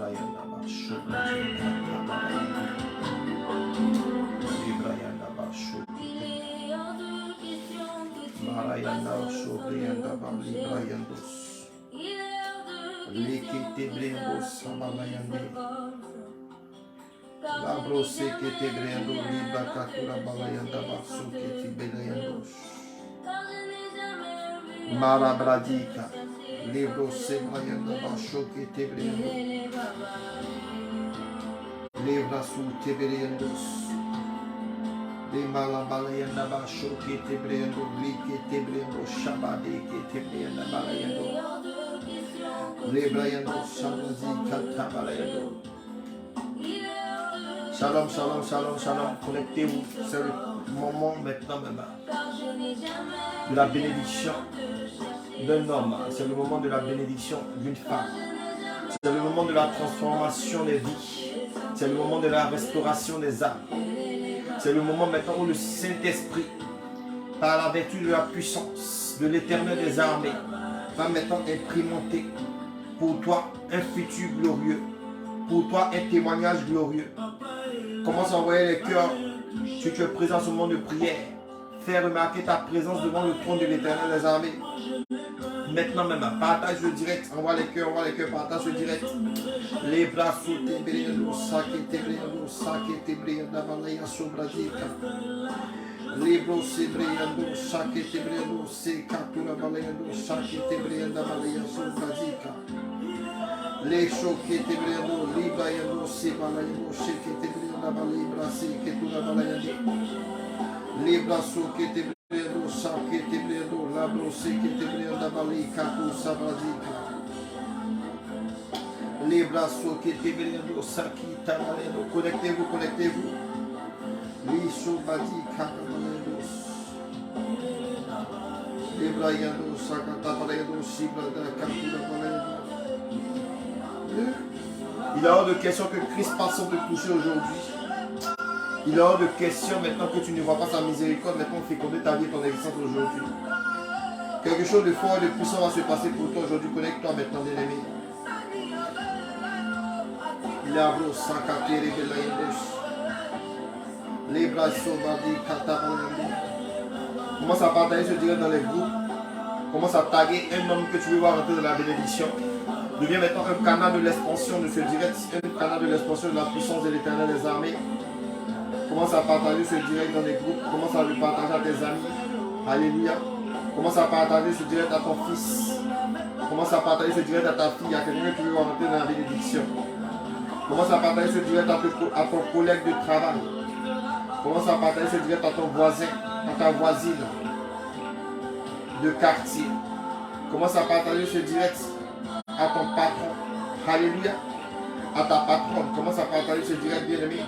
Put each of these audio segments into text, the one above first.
La brosse que te brendo, libra katura balayanda basso que te belayando. Marabradika, libro se balayanda basso que te brendo. Libra su te brendo. De malabalayanda basso que te brendo, li que te brendo, shabade que te brenda balayando. Librayando, shabazika tabalayando. Shalom, shalom, shalom, shalom. Connectez-vous. C'est le moment maintenant même de la bénédiction d'un homme. C'est le moment de la bénédiction d'une femme. C'est le moment de la transformation des vies. C'est le moment de la restauration des âmes. C'est le moment maintenant où le Saint-Esprit, par la vertu de la puissance de l'Éternel des armées, va maintenant imprimenter pour toi un futur glorieux, pour toi un témoignage glorieux. Commence à envoyer les cœurs si tu es présent au moment de prière. Fais remarquer ta présence devant le trône de l'Éternel des armées. Maintenant même, partage le direct, envoie les cœurs, partage le direct. Les bras sous tes brillants, saké tes brillants, d'avalaya sobrazika. Les bras se brillants, saké tes brillants, c'est katura balayando, saké tes brillants, d'avalaya sobrazika. Les choqués tes brillants, libayando, c'est balayando, saké tes brillants, d'avalaya brasé, que tu balayando. Les bras sous que tes brillants, saké tes brillants, la brosse que tes brillants, d'avalaya katou sabrazika. Les bras qui étaient brillants, saki tabalendo. Connectez-vous, connectez-vous. Les sobadi katabalendo. Les bras yando, sakata balendo, sibla da kapula balendo. Il est hors de question que Christ passe sans te toucher aujourd'hui. Il est hors de question maintenant que tu ne vois pas sa miséricorde, maintenant féconder ta vie et ton existence aujourd'hui. Quelque chose de fort et de puissant va se passer pour toi aujourd'hui. Connecte-toi maintenant, bien-aimé. Labro sakateri belayendos. Les bras sobadi katabalendo. Commence à partager ce direct dans les groupes. Commence à taguer un homme que tu veux voir rentrer dans la bénédiction. Deviens maintenant un canal de l'expansion de ce direct, un canal de l'expansion de la puissance de l'Éternel des armées. Commence à partager ce direct dans les groupes. Commence à le partager à tes amis. Alléluia. Commence à partager ce direct à ton fils. Commence à partager ce direct à ta fille, à quelqu'un que tu veux voir rentrer dans la bénédiction. Commence à partager ce direct à ton collègue de travail. Commence à partager ce direct à ton voisin, à ta voisine de quartier. Commence à partager ce direct à ton patron. Alléluia. À ta patronne. Commence à partager ce direct, bien-aimé,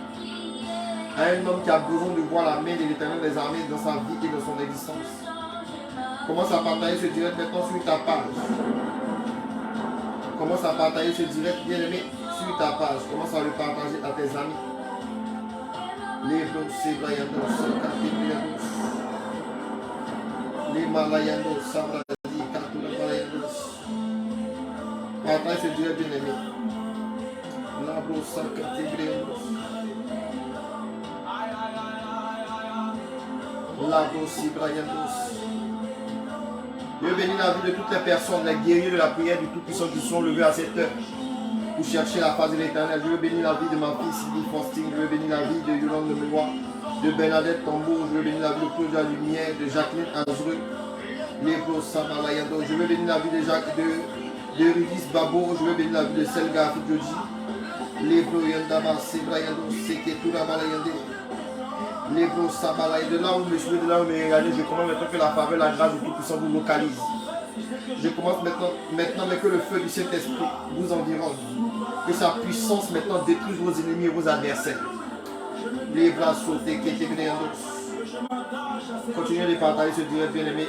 à un homme qui a besoin de voir la main de l'Éternel des armées dans sa vie et dans son existence. Commence à partager ce direct maintenant sur ta page. Commence à partager ce direct, bien-aimé, sur ta page. Commence à le partager à tes amis. Les dossiers brayandos, les malayandos, sabradi, katula balayandos. Partage ce direct, bien-aimé. La brossa catébriandos. La brossi brayandos. Dieu bénit la vie de toutes les personnes, les guerriers de la prière du Tout-Puissant qui sont levés à cette heure pour chercher la face de l'Éternel. Je veux bénir la vie de ma fille Sylvie Faustine. Je veux bénir la vie de Yolande Lemoy, de Bernadette Tambour. Je veux bénir la vie de Claude Lumière, de Jacqueline Azreux, Lépo Samalayando. Je veux bénir la vie de Rudis Babo. Je veux bénir la vie de Selga Fidjoji, Lépo Yandaba Sebrayando, Seketura Balayande. Lépo Sabalay. De là où je me suis, de là où je me regardé, je commence maintenant que la faveur, la grâce du Tout-Puissant vous localise. Je commence maintenant mais que le feu du Saint-Esprit vous environne. Que sa puissance maintenant détruise vos ennemis et vos adversaires. Les bras sautés qui étaient venus. Continuez de partager ce direct, bien-aimé.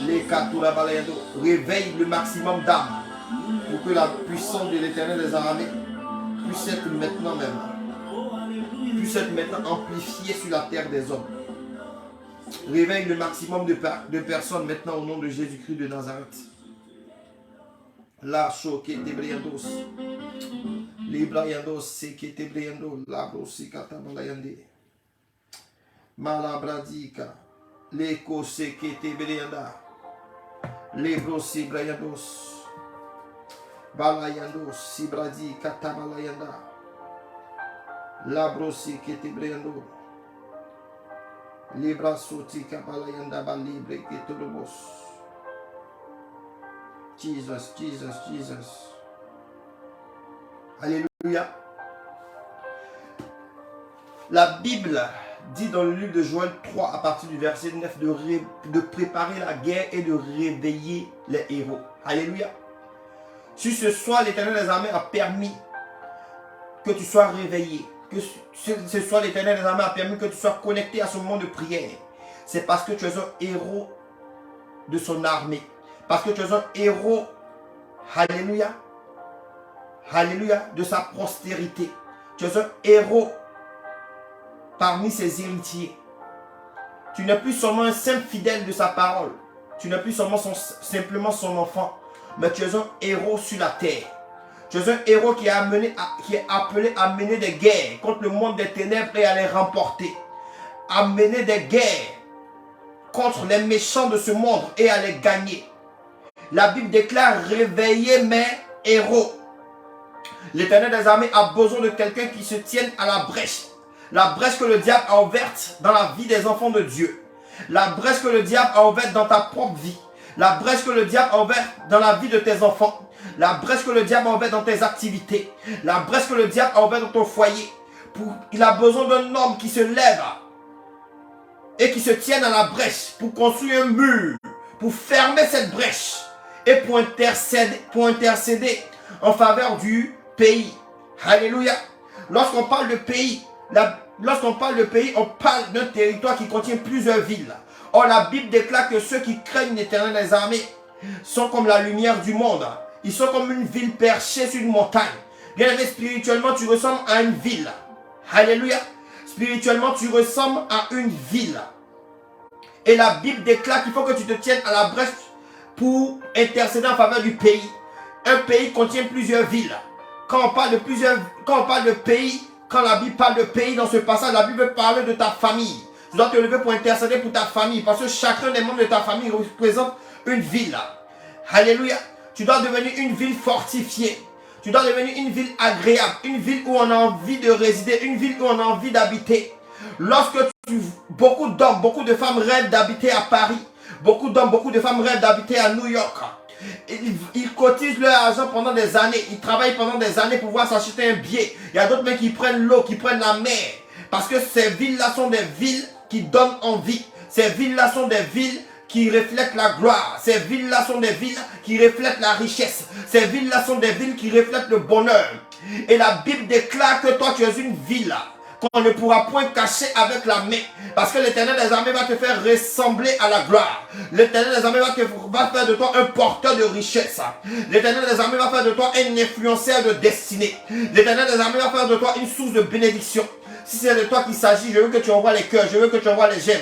Les Katoula Balayando. Réveille le maximum d'âmes pour que la puissance de l'Éternel des armées puisse être maintenant amplifiée sur la terre des hommes. Réveille le maximum de personnes maintenant au nom de Jésus-Christ de Nazareth. La choquée des briandos. Libra yando sekete briando labro sikata balayande. Malabradika. Leko sekete brianda. Libro sibrayandos. Balayandos sibradi katabalayanda. Labro sekete briando. Libra soti kabalayanda balibre ketolobos. Jesus, Jesus, Jesus. Alléluia. La Bible dit dans le livre de Joël 3 à partir du verset 9 de préparer la guerre et de réveiller les héros. Alléluia. Si ce soir l'Éternel des armées a permis que tu sois réveillé, que ce soir l'Éternel des armées a permis que tu sois connecté à ce moment de prière, c'est parce que tu es un héros de son armée. Parce que tu es un héros, alléluia, alléluia, de sa postérité. Tu es un héros parmi ses héritiers. Tu n'es plus seulement un simple fidèle de sa parole. Tu n'es plus seulement simplement son enfant. Mais tu es un héros sur la terre. Tu es un héros qui est appelé à mener des guerres contre le monde des ténèbres et à les remporter. À mener des guerres contre les méchants de ce monde et à les gagner. La Bible déclare: réveillez mes héros. L'Éternel des armées a besoin de quelqu'un qui se tienne à la brèche. La brèche que le diable a ouverte dans la vie des enfants de Dieu. La brèche que le diable a ouverte dans ta propre vie. La brèche que le diable a ouverte dans la vie de tes enfants. La brèche que le diable a ouverte dans tes activités. La brèche que le diable a ouverte dans ton foyer. Il a besoin d'un homme qui se lève et qui se tienne à la brèche pour construire un mur, pour fermer cette brèche et pour intercéder en faveur du pays. Alléluia. Lorsqu'on parle de pays, on parle d'un territoire qui contient plusieurs villes. Or, la Bible déclare que ceux qui craignent l'Éternel des armées sont comme la lumière du monde. Ils sont comme une ville perchée sur une montagne. Bien aimé, spirituellement, tu ressembles à une ville. Alléluia. Spirituellement, tu ressembles à une ville. Et la Bible déclare qu'il faut que tu te tiennes à la brèche pour intercéder en faveur du pays. Un pays contient plusieurs villes. Quand on parle de pays, quand la Bible parle de pays dans ce passage, la Bible parle de ta famille. Tu dois te lever pour intercéder pour ta famille, parce que chacun des membres de ta famille représente une ville. Alléluia. Tu dois devenir une ville fortifiée. Tu dois devenir une ville agréable, une ville où on a envie de résider, une ville où on a envie d'habiter. Beaucoup d'hommes, beaucoup de femmes rêvent d'habiter à Paris. Beaucoup d'hommes, beaucoup de femmes rêvent d'habiter à New York. Ils cotisent leur argent pendant des années. Ils travaillent pendant des années pour pouvoir s'acheter un billet. Il y a d'autres mecs qui prennent l'eau, qui prennent la mer. Parce que ces villes-là sont des villes qui donnent envie. Ces villes-là sont des villes qui reflètent la gloire. Ces villes-là sont des villes qui reflètent la richesse. Ces villes-là sont des villes qui reflètent le bonheur. Et la Bible déclare que toi tu es une ville qu'on ne pourra point cacher avec la main. Parce que l'Éternel des armées va te faire ressembler à la gloire. L'Éternel des armées va faire de toi un porteur de richesse. L'Éternel des armées va faire de toi un influenceur de destinée. L'Éternel des armées va faire de toi une source de bénédiction. Si c'est de toi qu'il s'agit, je veux que tu envoies les cœurs, je veux que tu envoies les gemmes.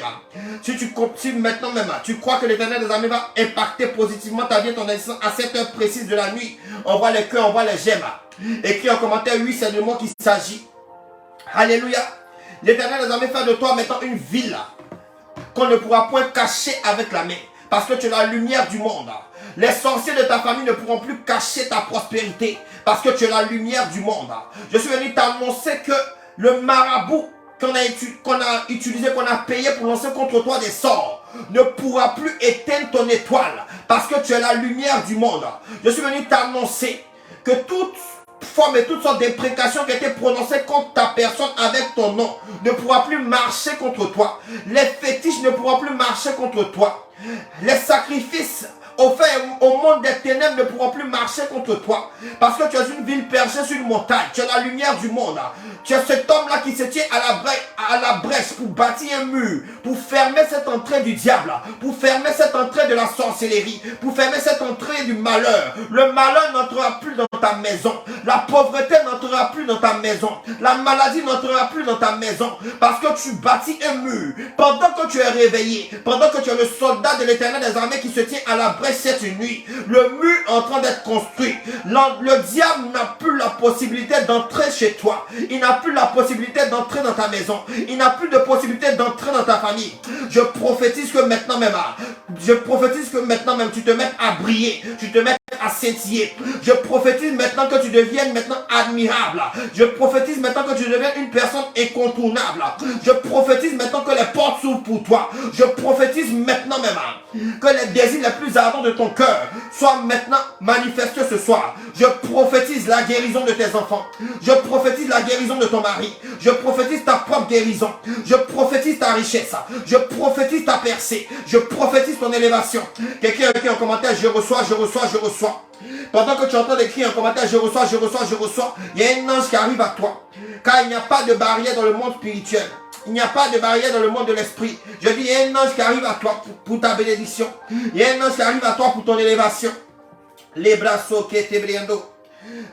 Si maintenant même, tu crois que l'Éternel des armées va impacter positivement ta vie et ton existence à cette heure précise de la nuit, envoie les cœurs, envoie les gemmes. Écris en commentaire, oui, c'est de moi qu'il s'agit. Alléluia. L'Éternel des armées fait de toi maintenant une ville qu'on ne pourra point cacher avec la main. Parce que tu es la lumière du monde. Les sorciers de ta famille ne pourront plus cacher ta prospérité. Parce que tu es la lumière du monde. Je suis venu t'annoncer que le marabout qu'on a utilisé, qu'on a payé pour lancer contre toi des sorts, ne pourra plus éteindre ton étoile. Parce que tu es la lumière du monde. Je suis venu t'annoncer que toute forme et toutes sortes d'imprécations qui étaient prononcées contre ta personne avec ton nom ne pourra plus marcher contre toi. Les fétiches ne pourront plus marcher contre toi. Les sacrifices offerts au monde des ténèbres ne pourront plus marcher contre toi. Parce que tu es une ville perchée sur une montagne. Tu es la lumière du monde. Tu es cet homme-là qui se tient à la brèche pour bâtir un mur, pour fermer cette entrée du diable, pour fermer cette entrée de la sorcellerie, pour fermer cette entrée du malheur. Le malheur n'entrera plus dans ta maison. La pauvreté n'entrera plus dans ta maison. La maladie n'entrera plus dans ta maison. Parce que tu bâtis un mur. Pendant que tu es réveillé, pendant que tu es le soldat de l'Éternel des armées qui se tient à la brèche sommeil cette nuit. Le mur est en train d'être construit. Le diable n'a plus la possibilité d'entrer chez toi. Il n'a plus la possibilité d'entrer dans ta maison. Il n'a plus de possibilité d'entrer dans ta famille. Je prophétise que maintenant même, tu te mettes à briller. Tu te mettes à scintiller. Je prophétise maintenant que tu deviennes maintenant admirable. Je prophétise maintenant que tu deviennes une personne incontournable. Je prophétise maintenant que les portes s'ouvrent pour toi. Je prophétise maintenant même que les désirs les plus ardents de ton cœur soient maintenant manifestés ce soir. Je prophétise la guérison de tes enfants. Je prophétise la guérison de ton mari. Je prophétise ta propre guérison. Je prophétise ta richesse. Je prophétise ta percée. Je prophétise ton élévation. Quelqu'un écrit en commentaire, je reçois, je reçois, je reçois. Pendant que tu entends d'écrire en commentaire, je reçois, je reçois, je reçois, il y a un ange qui arrive à toi. Car il n'y a pas de barrière dans le monde spirituel. Il n'y a pas de barrière dans le monde de l'esprit. Je dis, il y a un ange qui arrive à toi pour ta bénédiction. Il y a un ange qui arrive à toi pour ton élévation. Les brasso qui étaient brillando.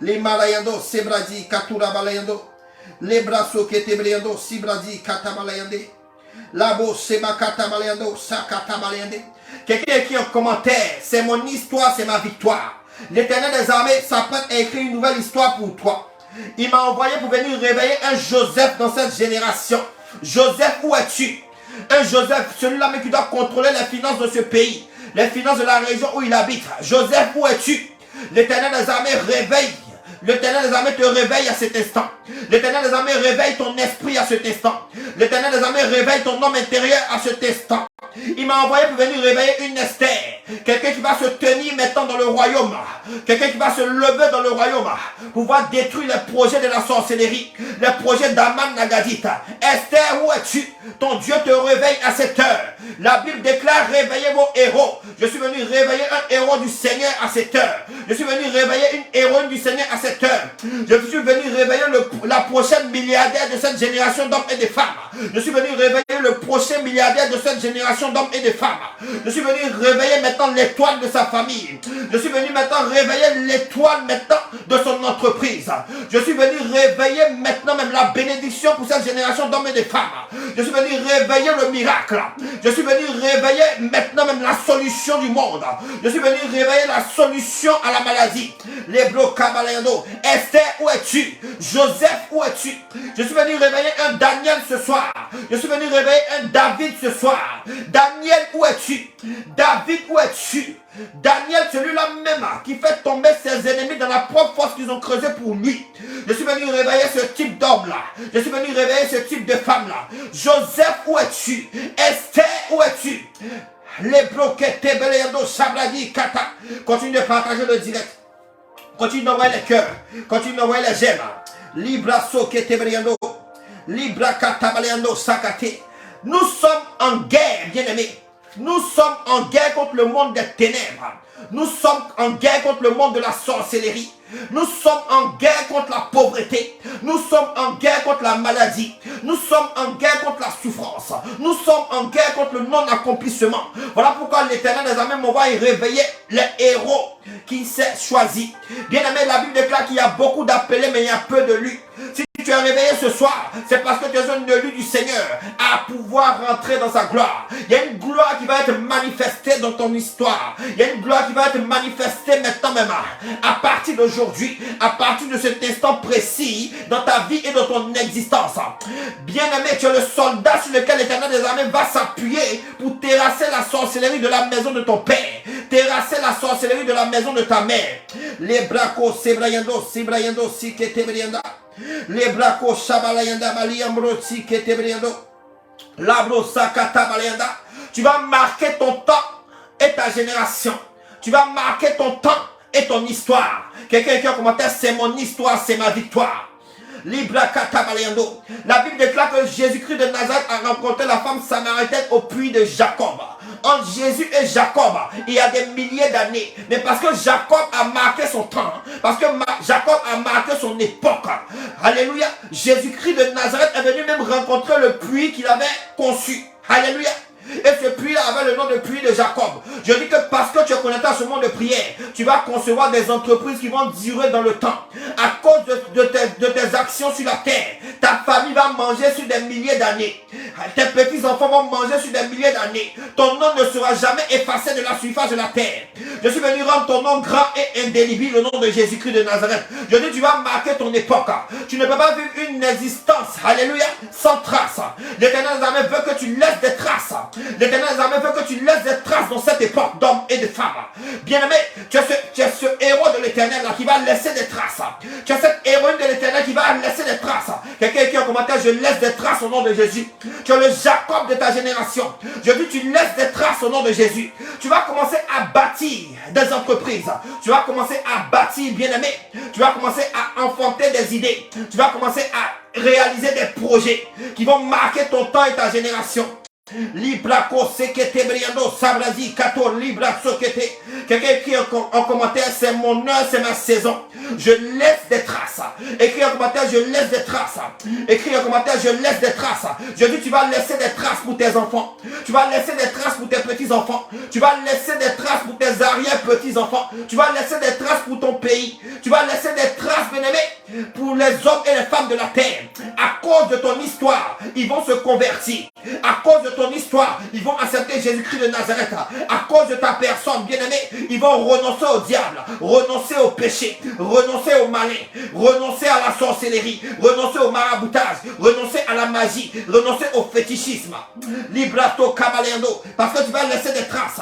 Les malayando, sebradi, katura balayando. Les brasso qui étaient brillando, sibradi, katabalayande. Labo, seba katabalayando, sakatabalayande. Quelqu'un écrit en commentaire, c'est mon histoire, c'est ma victoire. L'Éternel des armées s'apprête à écrire une nouvelle histoire pour toi. Il m'a envoyé pour venir réveiller un Joseph dans cette génération. Joseph, où es-tu? Un Joseph, celui-là mais qui doit contrôler les finances de ce pays, les finances de la région où il habite. Joseph, où es-tu? L'Éternel des armées réveille. L'Éternel des armées te réveille à cet instant. L'Éternel des armées réveille ton esprit à cet instant. L'Éternel des armées réveille ton homme intérieur à cet instant. Il m'a envoyé pour venir réveiller une Esther. Quelqu'un qui va se tenir maintenant dans le royaume. Quelqu'un qui va se lever dans le royaume. Pour pouvoir détruire les projets de la sorcellerie. Les projets d'Aman Nagadita. Esther, où es-tu? Ton Dieu te réveille à cette heure. La Bible déclare réveillez vos héros. Je suis venu réveiller un héros du Seigneur à cette heure. Je suis venu réveiller une héroïne du Seigneur à cette heure. Je suis venu réveiller la prochaine milliardaire de cette génération d'hommes et de femmes. Je suis venu réveiller le prochain milliardaire de cette génération d'hommes et de femmes. Je suis venu réveiller maintenant l'étoile de sa famille. Je suis venu maintenant réveiller l'étoile maintenant de son entreprise. Je suis venu réveiller maintenant même la bénédiction pour cette génération d'hommes et de femmes. Je suis venu réveiller le miracle. Je suis venu réveiller maintenant même la solution du monde. Je suis venu réveiller la solution à la maladie. Les blocs Kabalayando. Esther, où es-tu? Joseph, où es-tu? Je suis venu réveiller un Daniel ce soir. Je suis venu réveiller un David ce soir. Daniel, où es-tu? David, où es-tu? Daniel, celui-là même qui fait tomber ses ennemis dans la propre force qu'ils ont creusée pour lui. Je suis venu réveiller ce type d'homme-là. Je suis venu réveiller ce type de femme-là. Joseph, où es-tu? Esther, où es-tu? Les bloqués, Tebeleando, Sabradi, Kata. Continue de partager le direct. Continue d'envoyer les cœurs. Continue d'envoyer les j'aime. Libra soke Tebeleando. Libra Katabaleando, Sakate. Nous sommes en guerre, bien-aimés. Nous sommes en guerre contre le monde des ténèbres. Nous sommes en guerre contre le monde de la sorcellerie. Nous sommes en guerre contre la pauvreté. Nous sommes en guerre contre la maladie. Nous sommes en guerre contre la souffrance. Nous sommes en guerre contre le non-accomplissement. Voilà pourquoi l'Éternel des armées m'envoie réveiller les héros qu'il s'est choisis. Bien aimé, la Bible déclare qu'il y a beaucoup d'appelés, mais il y a peu de lus. Si tu es réveillé ce soir, c'est parce que tu es un élu du Seigneur à pouvoir rentrer dans sa gloire. Il y a une gloire qui va être manifestée dans ton histoire. Il y a une gloire qui va être manifestée maintenant même. À partir d'aujourd'hui, à partir de cet instant précis dans ta vie et dans ton existence. Bien-aimé, tu es le soldat sur lequel l'Éternel des armées va s'appuyer pour terrasser la sorcellerie de la maison de ton père. Terrasser la sorcellerie de la maison de ta mère. Les bracos, sebrayando, sebrayando, si que te brianda. Les bracos, shabalayanda, maliambro, si que te briando. Labro, sakata, balayanda. Tu vas marquer ton temps et ta génération. Tu vas marquer ton temps et ton histoire. Quelqu'un qui a commenté, c'est mon histoire, c'est ma victoire. Libra Katabalayando. La Bible déclare que Jésus-Christ de Nazareth a rencontré la femme samaritaine au puits de Jacob. Entre Jésus et Jacob, il y a des milliers d'années. Mais parce que Jacob a marqué son temps, parce que Jacob a marqué son époque. Alléluia. Jésus-Christ de Nazareth est venu même rencontrer le puits qu'il avait conçu. Alléluia. Et ce puits-là avait le nom de puits de Jacob. Je dis que parce que tu es connecté à ce monde de prière, tu vas concevoir des entreprises qui vont durer dans le temps. À cause de tes actions sur la terre, ta famille va manger sur des milliers d'années. Tes petits-enfants vont manger sur des milliers d'années. Ton nom ne sera jamais effacé de la surface de la terre. Je suis venu rendre ton nom grand et indélébile au nom de Jésus-Christ de Nazareth. Je dis, tu vas marquer ton époque. Tu ne peux pas vivre une existence, alléluia, sans trace. L'Éternel des armées veut que tu laisses des traces. L'Éternel des armées veut que tu laisses des traces dans cette époque d'hommes et de femmes. Bien-aimé, tu es ce héros de l'Éternel là qui va laisser des traces. Tu es cette héroïne de l'Éternel qui va laisser des traces. Quelqu'un écrit en commentaire, je laisse des traces au nom de Jésus. Tu es le Jacob de ta génération. Je dis, tu laisses des traces au nom de Jésus. Tu vas commencer à bâtir des entreprises. Tu vas commencer à bâtir, bien-aimé. Tu vas commencer à enfanter des idées. Tu vas commencer à réaliser des projets qui vont marquer ton temps et ta génération. Libra kosekete briando sabradi kato libra sokete. Quelqu'un écrit en commentaire, c'est mon heure, c'est ma saison. Je laisse des traces. Écris en commentaire, je laisse des traces. Écris en commentaire, je laisse des traces. Je dis, tu vas laisser des traces pour tes enfants. Tu vas laisser des traces pour tes petits-enfants. Tu vas laisser des traces pour tes arrière-petits-enfants. Tu vas laisser des traces pour ton pays. Tu vas laisser des traces, bien-aimés, pour les hommes et les femmes de la terre. À cause de ton histoire, ils vont se convertir. À cause de ton histoire, ils vont accepter Jésus-Christ de Nazareth. À cause de ta personne, bien-aimée, ils vont renoncer au diable, renoncer au péché, renoncer au malin, renoncer à la sorcellerie, renoncer au maraboutage, renoncer à la magie, renoncer au fétichisme. Librato Cabaleando, parce que tu vas laisser des traces.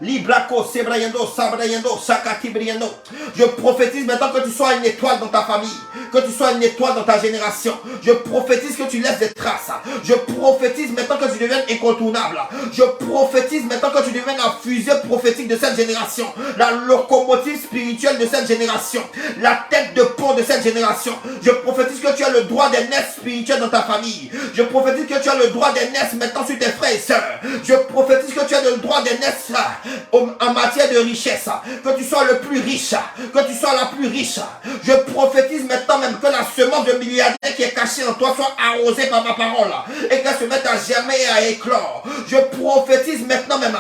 Libraco, Sebrayando, Sabrayando, Sakati Briando. Je prophétise maintenant que tu sois une étoile dans ta famille, que tu sois une étoile dans ta génération. Je prophétise que tu laisses des traces. Je prophétise maintenant que tu deviennes incontournable. Je prophétise maintenant que tu deviennes la fusée prophétique de cette génération, la locomotive spirituelle de cette génération, la tête de pont de cette génération. Je prophétise que tu as le droit d'aînesse spirituel dans ta famille. Je prophétise que tu as le droit d'aînesse maintenant sur tes frères et sœurs. Je prophétise que tu as le droit d'aînesse en matière de richesse, que tu sois le plus riche, que tu sois la plus riche. Je prophétise maintenant même que la semence de milliardaire qui est cachée en toi soit arrosée par ma parole et qu'elle se mette à germer et à éclore. Je prophétise maintenant même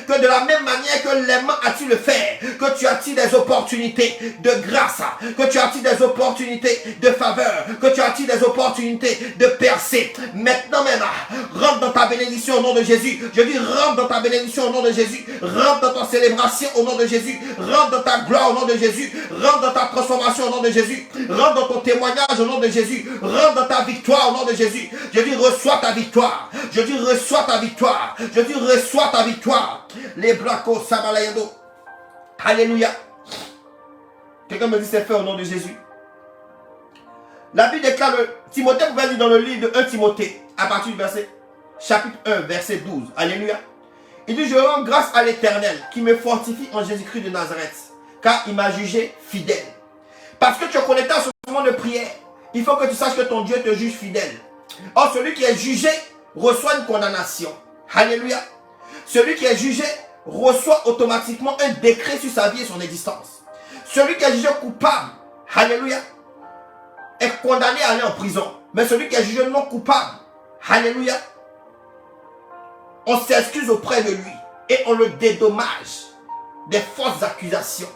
que de la même manière que l'aimant a-t-il le fait, que tu attires des opportunités de grâce, que tu attires des opportunités de faveur, que tu attires des opportunités de percée. Maintenant même, rentre dans ta bénédiction au nom de Jésus. Je dis rentre dans ta bénédiction au nom de Jésus. Rentre dans ta célébration au nom de Jésus. Rentre dans ta gloire au nom de Jésus. Rentre dans ta transformation au nom de Jésus. Rentre dans ton témoignage au nom de Jésus. Rentre dans ta victoire au nom de Jésus. Je dis reçois ta victoire. Je dis reçois ta victoire. Je dis reçois ta victoire. Les bracos sabalayando. Alléluia. Quelqu'un me dit c'est fait au nom de Jésus. La Bible déclare, Timothée pouvait lire dans le livre de 1 Timothée, à partir du verset, chapitre 1, verset 12. Alléluia. Il dit, je rends grâce à l'Éternel qui me fortifie en Jésus-Christ de Nazareth, car il m'a jugé fidèle. Parce que tu es connecté à ce moment de prière, il faut que tu saches que ton Dieu te juge fidèle. Or, celui qui est jugé reçoit une condamnation. Alléluia. Celui qui est jugé reçoit automatiquement un décret sur sa vie et son existence. Celui qui est jugé coupable, alléluia, est condamné à aller en prison. Mais celui qui est jugé non coupable, alléluia, on s'excuse auprès de lui et on le dédommage des fausses accusations.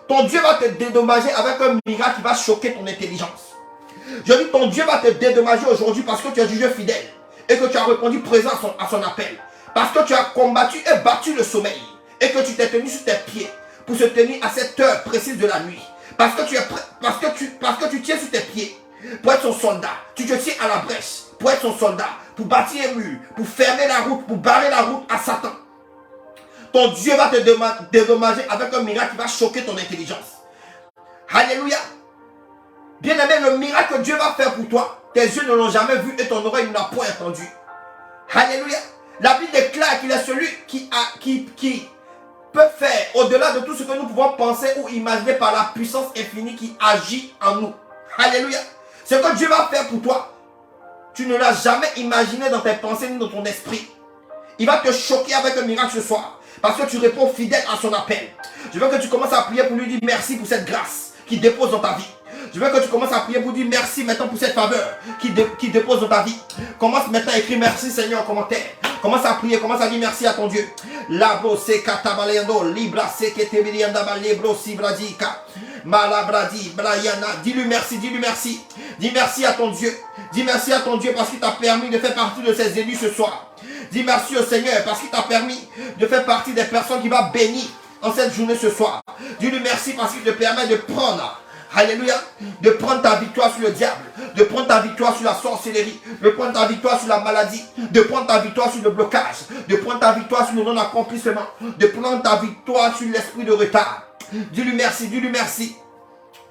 Ton Dieu va te dédommager avec un miracle qui va choquer ton intelligence. Je dis ton Dieu va te dédommager aujourd'hui parce que tu as jugé fidèle et que tu as répondu présent à son appel. Parce que tu as combattu et battu le sommeil et que tu t'es tenu sur tes pieds pour se tenir à cette heure précise de la nuit. Parce que tu tiens sur tes pieds pour être son soldat. Tu te tiens à la brèche pour être son soldat, pour bâtir un mur, pour fermer la route, pour barrer la route à Satan. Ton Dieu va te dédommager avec un miracle qui va choquer ton intelligence. Alléluia. Bien-aimé, le miracle que Dieu va faire pour toi, tes yeux ne l'ont jamais vu et ton oreille ne l'a point entendu. Alléluia. La Bible déclare qu'il est celui qui peut faire au-delà de tout ce que nous pouvons penser ou imaginer par la puissance infinie qui agit en nous. Alléluia. Ce que Dieu va faire pour toi, tu ne l'as jamais imaginé dans tes pensées ni dans ton esprit. Il va te choquer avec un miracle ce soir. Parce que tu réponds fidèle à son appel. Je veux que tu commences à prier pour lui dire merci pour cette grâce qu'il dépose dans ta vie. Je veux que tu commences à prier pour dire merci maintenant pour cette faveur qu'il dépose dans ta vie. Commence maintenant à écrire merci Seigneur en commentaire. Commence à prier, commence à dire merci à ton Dieu. Labro se katabalendo, libra se ketebirianda balebro sibradika. Malabradi, Briana, dis-lui merci, dis-lui merci. Dis merci à ton Dieu. Dis merci à ton Dieu parce qu'il t'a permis de faire partie de ses élus ce soir. Dis merci au Seigneur parce qu'il t'a permis de faire partie des personnes qui va bénir en cette journée ce soir. Dis-lui merci parce qu'il te permet de prendre, alléluia, de prendre ta victoire sur le diable, de prendre ta victoire sur la sorcellerie, de prendre ta victoire sur la maladie, de prendre ta victoire sur le blocage, de prendre ta victoire sur le non-accomplissement, de prendre ta victoire sur l'esprit de retard. Dis-lui merci, dis-lui merci.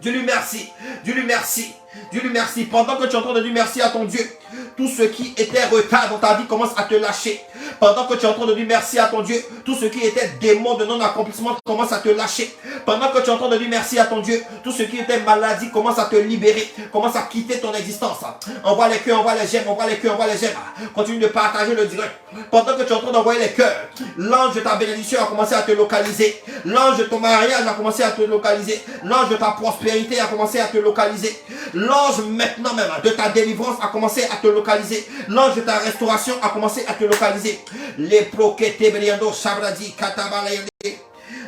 Dis-lui merci, dis-lui merci, dis-lui merci. Pendant que tu es en train de dire merci à ton Dieu, tout ce qui était retard dans ta vie commence à te lâcher. Pendant que tu es en train de dire merci à ton Dieu, tout ce qui était démon de non-accomplissement commence à te lâcher. Pendant que tu es en train de dire merci à ton Dieu, tout ce qui était maladie commence à te libérer, commence à quitter ton existence. Envoie les cœurs, envoie les gemmes, envoie les cœurs, envoie les gemmes. Continue de partager le direct. Pendant que tu es en train d'envoyer les cœurs, l'ange de ta bénédiction a commencé à te localiser. L'ange de ton mariage a commencé à te localiser. L'ange de ta prospérité a commencé à te localiser. L'ange maintenant même de ta délivrance a commencé à te localiser. L'ange de ta restauration a commencé à te localiser. Les proquetés briando sabradi katabalayande.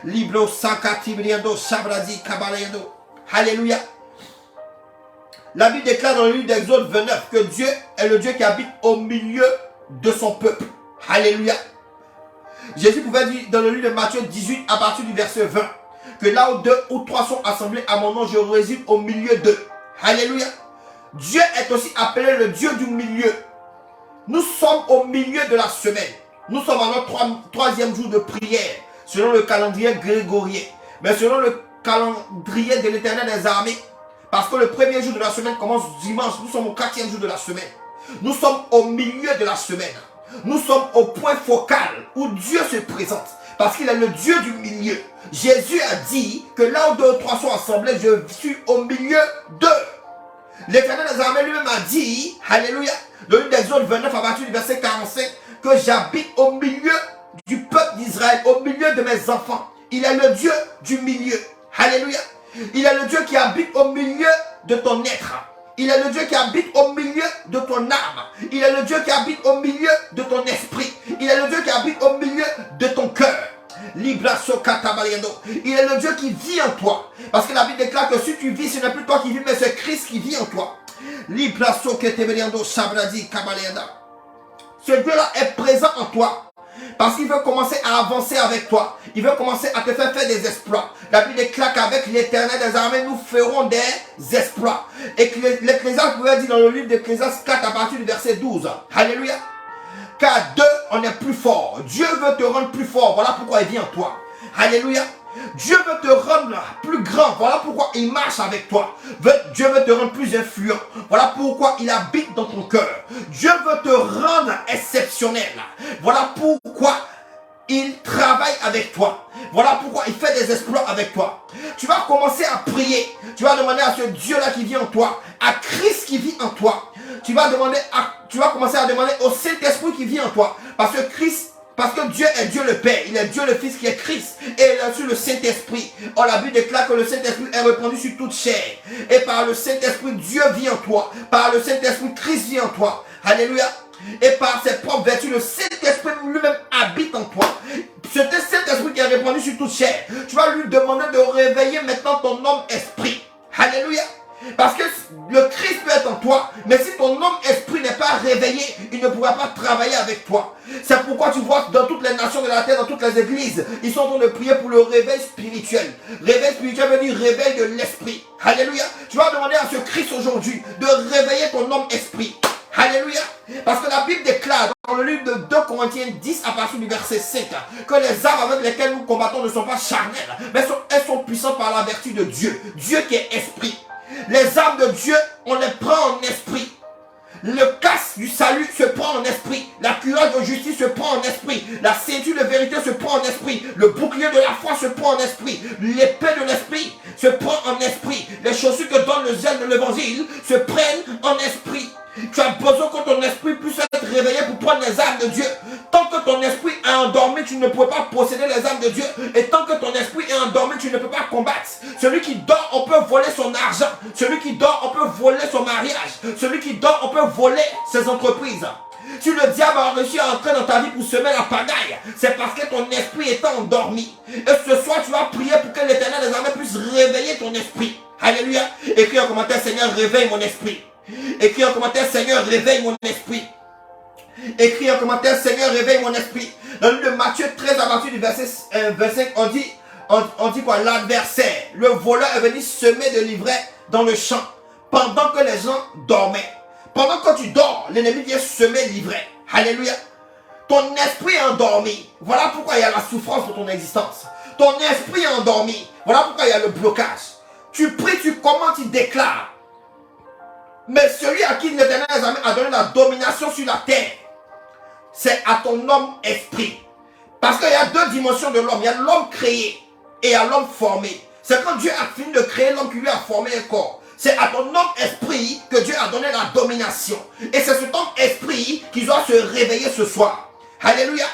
Libro sankati briando sabradi kabalayando. Alléluia. La Bible déclare dans le livre d'Exode 29 que Dieu est le Dieu qui habite au milieu de son peuple. Alléluia. Jésus pouvait dire dans le livre de Matthieu 18 à partir du verset 20 que là où 2 ou 3 sont assemblés à mon nom, je réside au milieu d'eux. Alléluia. Dieu est aussi appelé le Dieu du milieu. Nous sommes au milieu de la semaine. Nous sommes à notre troisième jour de prière, selon le calendrier grégorien. Mais selon le calendrier de l'Éternel des armées, parce que le premier jour de la semaine commence dimanche, nous sommes au 4e jour de la semaine. Nous sommes au milieu de la semaine. Nous sommes au point focal où Dieu se présente. Parce qu'il est le Dieu du milieu. Jésus a dit que là où 2 ou 3 sont assemblés, je suis au milieu d'eux. L'Éternel des armées lui-même a dit, alléluia, dans le livre d'Exode 29 à partir du verset 45, que j'habite au milieu du peuple d'Israël, au milieu de mes enfants. Il est le Dieu du milieu. Alléluia. Il est le Dieu qui habite au milieu de ton être. Il est le Dieu qui habite au milieu de ton âme. Il est le Dieu qui habite au milieu de ton esprit. Il est le Dieu qui habite au milieu de ton cœur. Il est le Dieu qui vit en toi. Parce que la Bible déclare que si tu vis, ce n'est plus toi qui vis, mais c'est Christ qui vit en toi. Ce Dieu-là est présent en toi. Parce qu'il veut commencer à avancer avec toi. Il veut commencer à te faire des exploits. La Bible déclare qu'avec l'Éternel des armées, nous ferons des exploits. Et que l'Ecclésiaste pouvait dire dans le livre d'Ecclésiaste 4 à partir du verset 12. Alléluia. Car d'eux, on est plus fort. Dieu veut te rendre plus fort. Voilà pourquoi il vient en toi. Alléluia. Dieu veut te rendre plus grand. Voilà pourquoi il marche avec toi. Dieu veut te rendre plus influent. Voilà pourquoi il habite dans ton cœur. Dieu veut te rendre exceptionnel. Voilà pourquoi il travaille avec toi. Voilà pourquoi il fait des exploits avec toi. Tu vas commencer à prier. Tu vas demander à ce Dieu-là qui vit en toi, à Christ qui vit en toi. Tu vas commencer à demander au Saint-Esprit qui vit en toi. Parce que Dieu est Dieu le Père, il est Dieu le Fils qui est Christ, et il est sur le Saint-Esprit. Or la Bible déclare que le Saint-Esprit est répandu sur toute chair. Et par le Saint-Esprit, Dieu vit en toi. Par le Saint-Esprit, Christ vit en toi. Alléluia. Et par ses propres vertus, le Saint-Esprit lui-même habite en toi. C'est le Saint-Esprit qui est répandu sur toute chair. Tu vas lui demander de réveiller maintenant ton homme-esprit. Alléluia. Parce que le Christ peut être en toi, mais si ton homme-esprit n'est pas réveillé, il ne pourra pas travailler avec toi. C'est pourquoi tu vois dans toutes les nations de la terre, dans toutes les églises, ils sont en train de prier pour le réveil spirituel. Réveil spirituel veut dire réveil de l'esprit. Alléluia. Tu vas demander à ce Christ aujourd'hui de réveiller ton homme-esprit. Alléluia. Parce que la Bible déclare dans le livre de 2 Corinthiens 10 à partir du verset 5 que les armes avec lesquelles nous combattons ne sont pas charnelles, mais elles sont puissantes par la vertu de Dieu. Dieu qui est esprit. Les armes de Dieu, on les prend en esprit. Le casque du salut se prend en esprit. La cuirasse de justice se prend en esprit. La ceinture de vérité se prend en esprit. Le bouclier de la foi se prend en esprit. L'épée de l'esprit se prend en esprit. Les chaussures que donne le zèle de l'évangile se prennent en esprit. Tu as besoin que ton esprit puisse être réveillé pour prendre les armes de Dieu. Tant que ton esprit est endormi, tu ne peux pas posséder les armes de Dieu. Et tant que ton esprit est endormi, tu ne peux pas combattre. Celui qui dort, on peut voler son argent. Celui qui dort, on peut voler son mariage. Celui qui dort, on peut voler ses entreprises. Si le diable a réussi à entrer dans ta vie pour semer la pagaille, c'est parce que ton esprit est endormi. Et ce soir, tu vas prier pour que l'Éternel des armées puisse réveiller ton esprit. Alléluia. Écris en commentaire, Seigneur, réveille mon esprit. Écris en commentaire, Seigneur, réveille mon esprit. Écris en commentaire, Seigneur, réveille mon esprit. Dans le livre de Matthieu 13 à partir du verset 25, on dit quoi? L'adversaire, le voleur est venu semer de l'ivraie dans le champ pendant que les gens dormaient. Pendant que tu dors, l'ennemi vient semer l'ivraie. Alléluia. Ton esprit est endormi. Voilà pourquoi il y a la souffrance de ton existence. Ton esprit est endormi. Voilà pourquoi il y a le blocage. Tu pries, tu commandes, tu déclares. Mais celui à qui l'Éternel a donné la domination sur la terre, c'est à ton homme esprit. Parce qu'il y a deux dimensions de l'homme. Il y a l'homme créé et il y a l'homme formé. C'est quand Dieu a fini de créer l'homme qui lui a formé un corps. C'est à ton homme esprit que Dieu a donné la domination. Et c'est cet homme esprit qui doit se réveiller ce soir. Alléluia.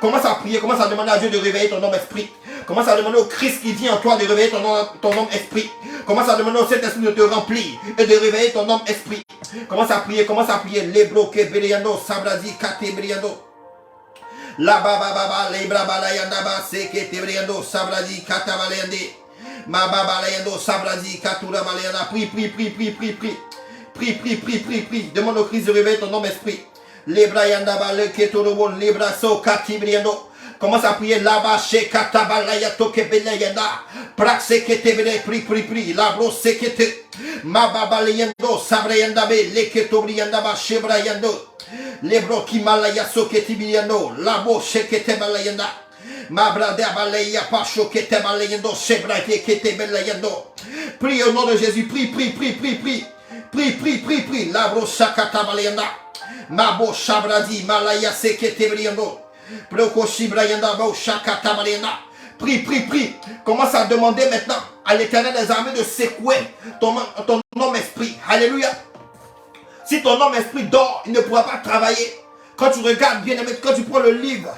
Commence à prier, commence à demander à Dieu de réveiller ton homme esprit. Commence à demander au Christ qui vit en toi de réveiller ton homme esprit. Commence à demander au Saint-Esprit de te remplir et de réveiller ton homme esprit. Commence à prier, commence à prier. Lebroke beliando, sabradi kate beliando. La baba baba, lebra balayanda ba seke te beliando, sabradi kata balayande. Ma baba balayando, sabradi katura balayanda. Prie, prie, prie, prie, prie, prie. Prie, prie, prie, prie, prie. Demande au Christ de réveiller ton homme esprit. Lebra yanda ba le ketorobo, lebra so kati beliando. Commence à prier là-bas chez Katabalaya Tokebeleyanda. Praxe ketebele pri pri pri. Labro sekete. Mababalayando sabrayanda be leketobrianda ba shebrayando. Lebro kimalaya soketibiliando. Labo sheketebalayanda. Mabrada balaya pacho ketebalayando shebrake ketebelayando. Prie au nom de Jésus. Prie, prie, prie, prie, prie. Prie, prie, prie, prie. Labro shakatabalayanda. Mabo shabradi malaya seketebriando. Prie, prie, prie. Commence à demander maintenant à l'Éternel des armées de secouer ton homme esprit. Alléluia. Si ton homme esprit dort, il ne pourra pas travailler. Quand tu regardes bien, quand tu prends le livre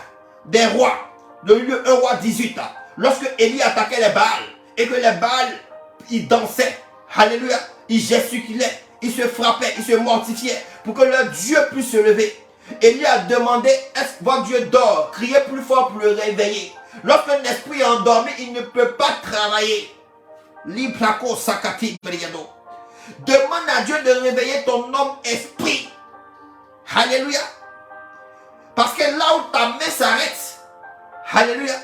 des rois, le livre 1 roi 18, lorsque Élie attaquait les Baals et que les Baals, ils dansaient, alléluia, ils gesticulaient, ils se frappaient, ils se mortifiaient pour que leur Dieu puisse se lever. Élie a demandé, est-ce que votre Dieu dort? Criez plus fort pour le réveiller. Lorsqu'un esprit est endormi, il ne peut pas travailler. Librako sakati briado. Demande à Dieu de réveiller ton homme esprit. Alléluia. Parce que là où ta main s'arrête, alléluia,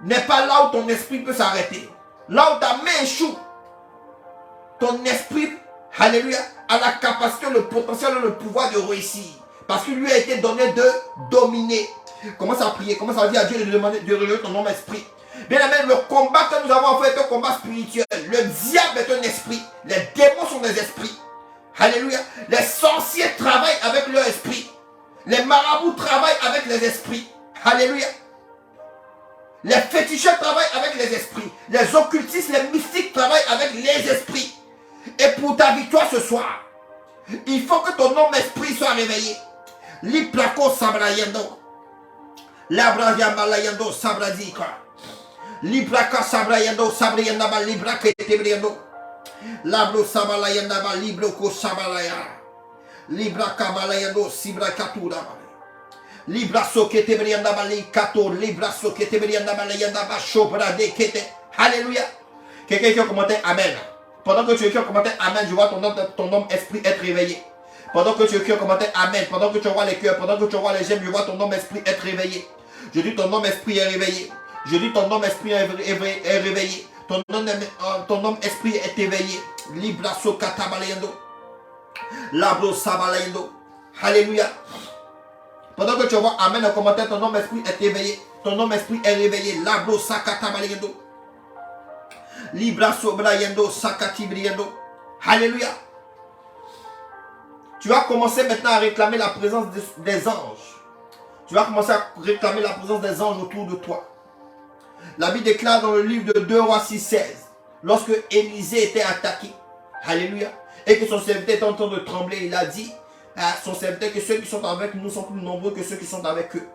n'est pas là où ton esprit peut s'arrêter. Là où ta main échoue, ton esprit, alléluia, a la capacité, le potentiel, le pouvoir de réussir. Parce qu'il lui a été donné de dominer. Commence à prier, commence à dire à Dieu de demander de réveiller ton homme esprit. Bien aimé, le combat que nous avons fait est un combat spirituel. Le diable est un esprit. Les démons sont des esprits. Alléluia. Les sorciers travaillent avec leur esprit. Les marabouts travaillent avec les esprits. Alléluia. Les féticheurs travaillent avec les esprits. Les occultistes, les mystiques travaillent avec les esprits. Et pour ta victoire ce soir, il faut que ton homme esprit soit réveillé. Liplako sabrayendo. Labrazia malayendo sabradika. Libraka sabrayendo sabrayenda ba libraka tebriendo. Labro sabalayenda ba libroko sabalaya. Libraka balayendo sibrakatura. Libra sokete brianda ba likato. Libra sokete brianda ba layenda ba shobra de kete. Alléluia. Quelqu'un qui a commenté amen. Pendant que tu écris en commentaire amen, je vois ton homme esprit être réveillé. Pendant que tu écris en commentaire amen, pendant que tu vois les cœurs, pendant que tu vois les j'aime, je vois ton homme esprit être réveillé. Je dis ton homme esprit est réveillé. Je dis ton homme esprit est réveillé. Ton homme esprit est éveillé. Libra sokata balayendo. Labro sabalayendo. Alléluia. Pendant que tu vois amen en commentaire, ton homme esprit est éveillé. Ton homme esprit est réveillé. Labro sakata balayendo. Libra sobrayendo sakati briendo. Alléluia. Tu vas commencer maintenant à réclamer la présence des anges. Tu vas commencer à réclamer la présence des anges autour de toi. La Bible déclare dans le livre de 2 rois 6:16, lorsque Élisée était attaqué, alléluia, et que son serviteur était en train de trembler, il a dit à son serviteur que ceux qui sont avec nous sont plus nombreux que ceux qui sont avec eux.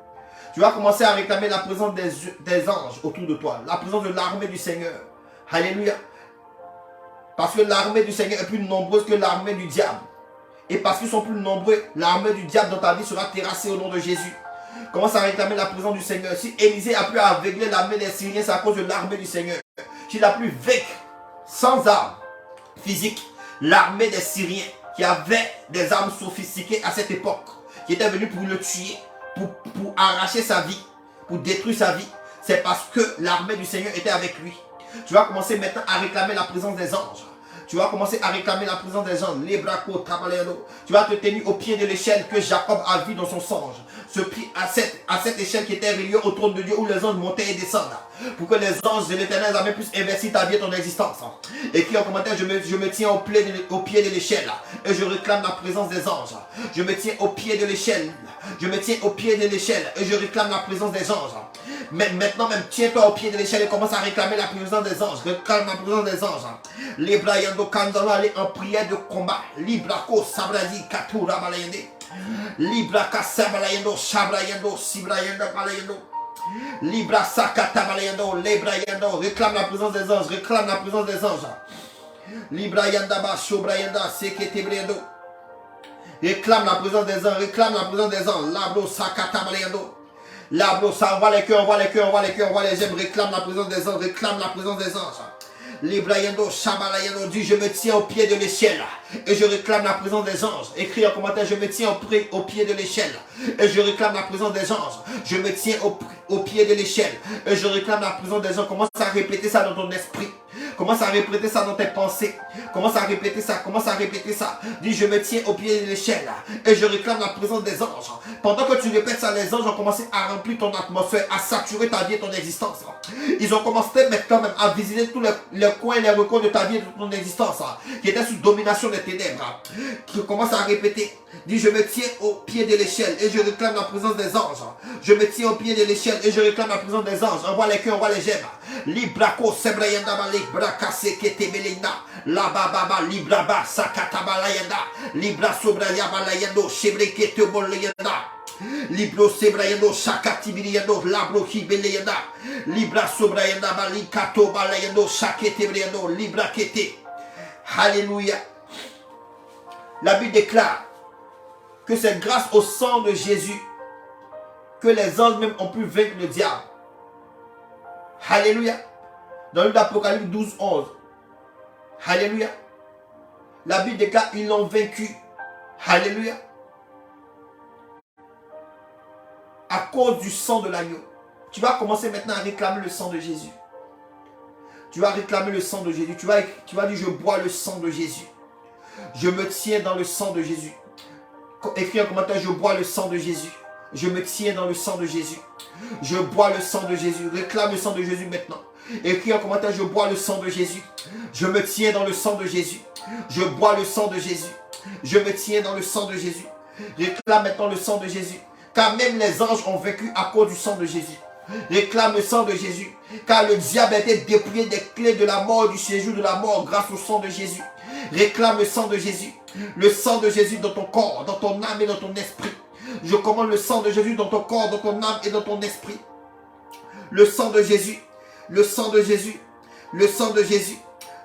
Tu vas commencer à réclamer la présence des anges autour de toi, la présence de l'armée du Seigneur. Alléluia. Parce que l'armée du Seigneur est plus nombreuse que l'armée du diable. Et parce qu'ils sont plus nombreux, l'armée du diable dans ta vie sera terrassée au nom de Jésus. Commence à réclamer la présence du Seigneur. Si Élisée a pu aveugler l'armée des Syriens, c'est à cause de l'armée du Seigneur. S'il a pu vaincre sans armes physiques, l'armée des Syriens qui avaient des armes sophistiquées à cette époque, qui étaient venus pour le tuer, pour arracher sa vie, pour détruire sa vie, c'est parce que l'armée du Seigneur était avec lui. Tu vas commencer maintenant à réclamer la présence des anges. Tu vas commencer à réclamer la présence des anges. Les bracos, tabaléado. Tu vas te tenir au pied de l'échelle que Jacob a vu dans son songe. À cette échelle qui était reliée au trône de Dieu où les anges montaient et descendaient. Pour que les anges de l'éternel avaient pu investir ta vie et ton existence. Écris en commentaire, je me tiens au pied de l'échelle. Et je réclame la présence des anges. Je me tiens au pied de l'échelle. Je me tiens au pied de l'échelle. Et je réclame la présence des anges. Mais maintenant même, tiens-toi au pied de l'échelle et commence à réclamer la présence des anges. Réclame la présence des anges. Libra yando kandalo aller en prière de combat. Libra ko sabradi katura balayende. Libra kasabalayendo shabrayendo sibrayendo balayendo. Libra sakata balayendo lebrayendo. Réclame la présence des anges. Réclame la présence des anges. Libra yanda ba shobrayenda seketebrayendo. Réclame la présence des anges. Réclame la présence des anges. Labro sakata balayendo. Là, ça envoie les cœurs, envoie les cœurs, envoie les cœurs, envoie les gemmes, réclame la présence des anges, réclame la présence des anges. Librayendo, Shabalayendo dit, je me tiens au pied de l'échelle et je réclame la présence des anges. Écris en commentaire, je me tiens au pied de l'échelle et je réclame la présence des anges. Je me tiens au pied de l'échelle et je réclame la présence des anges. Commence à répéter ça dans ton esprit. Commence à répéter ça dans tes pensées. Commence à répéter ça. Commence à répéter ça. Dis, je me tiens au pied de l'échelle et je réclame la présence des anges. Pendant que tu répètes ça, les anges ont commencé à remplir ton atmosphère, à saturer ta vie et ton existence. Ils ont commencé maintenant même à visiter tous les coins et les recoins de ta vie et de ton existence qui étaient sous domination des ténèbres. Qui commence à répéter. Dis, je me tiens au pied de l'échelle et je réclame la présence des anges. Je me tiens au pied de l'échelle et je réclame la présence des anges. Envoie les cœurs, envoie les gemmes. Librako sebrayenda balik brakase ketebelina. La baba libraba sakatabalayenda. Libra sobraya balayendo shebreke bolayenda. Libro sebrayendo shakatibiriendo labro hibeleyenda. Libra sobrayenda balikato balayendo shaketebriendo libra kete. Alléluia. La Bible déclare que c'est grâce au sang de Jésus que les anges même ont pu vaincre le diable. Alléluia. Dans le livre d'Apocalypse 12, 11. Alléluia. La Bible déclare qu'ils l'ont vaincu. Alléluia. À cause du sang de l'agneau. Tu vas commencer maintenant à réclamer le sang de Jésus. Tu vas réclamer le sang de Jésus. Tu vas dire, je bois le sang de Jésus. Je me tiens dans le sang de Jésus. Écris un commentaire, je bois le sang de Jésus. Je me tiens dans le sang de Jésus. Je bois le sang de Jésus. Réclame le sang de Jésus maintenant. Écris un commentaire, je bois le sang de Jésus. Je me tiens dans le sang de Jésus. Je bois le sang de Jésus. Je me tiens dans le sang de Jésus. Réclame maintenant le sang de Jésus. Car même les anges ont vécu à cause du sang de Jésus. Réclame le sang de Jésus. Car le diable a été dépouillé des clés de la mort, du séjour de la mort grâce au sang de Jésus. Réclame le sang de Jésus. Le sang de Jésus dans ton corps, dans ton âme et dans ton esprit. Je commande le sang de Jésus dans ton corps, dans ton âme et dans ton esprit. Le sang de Jésus. Le sang de Jésus. Le sang de Jésus.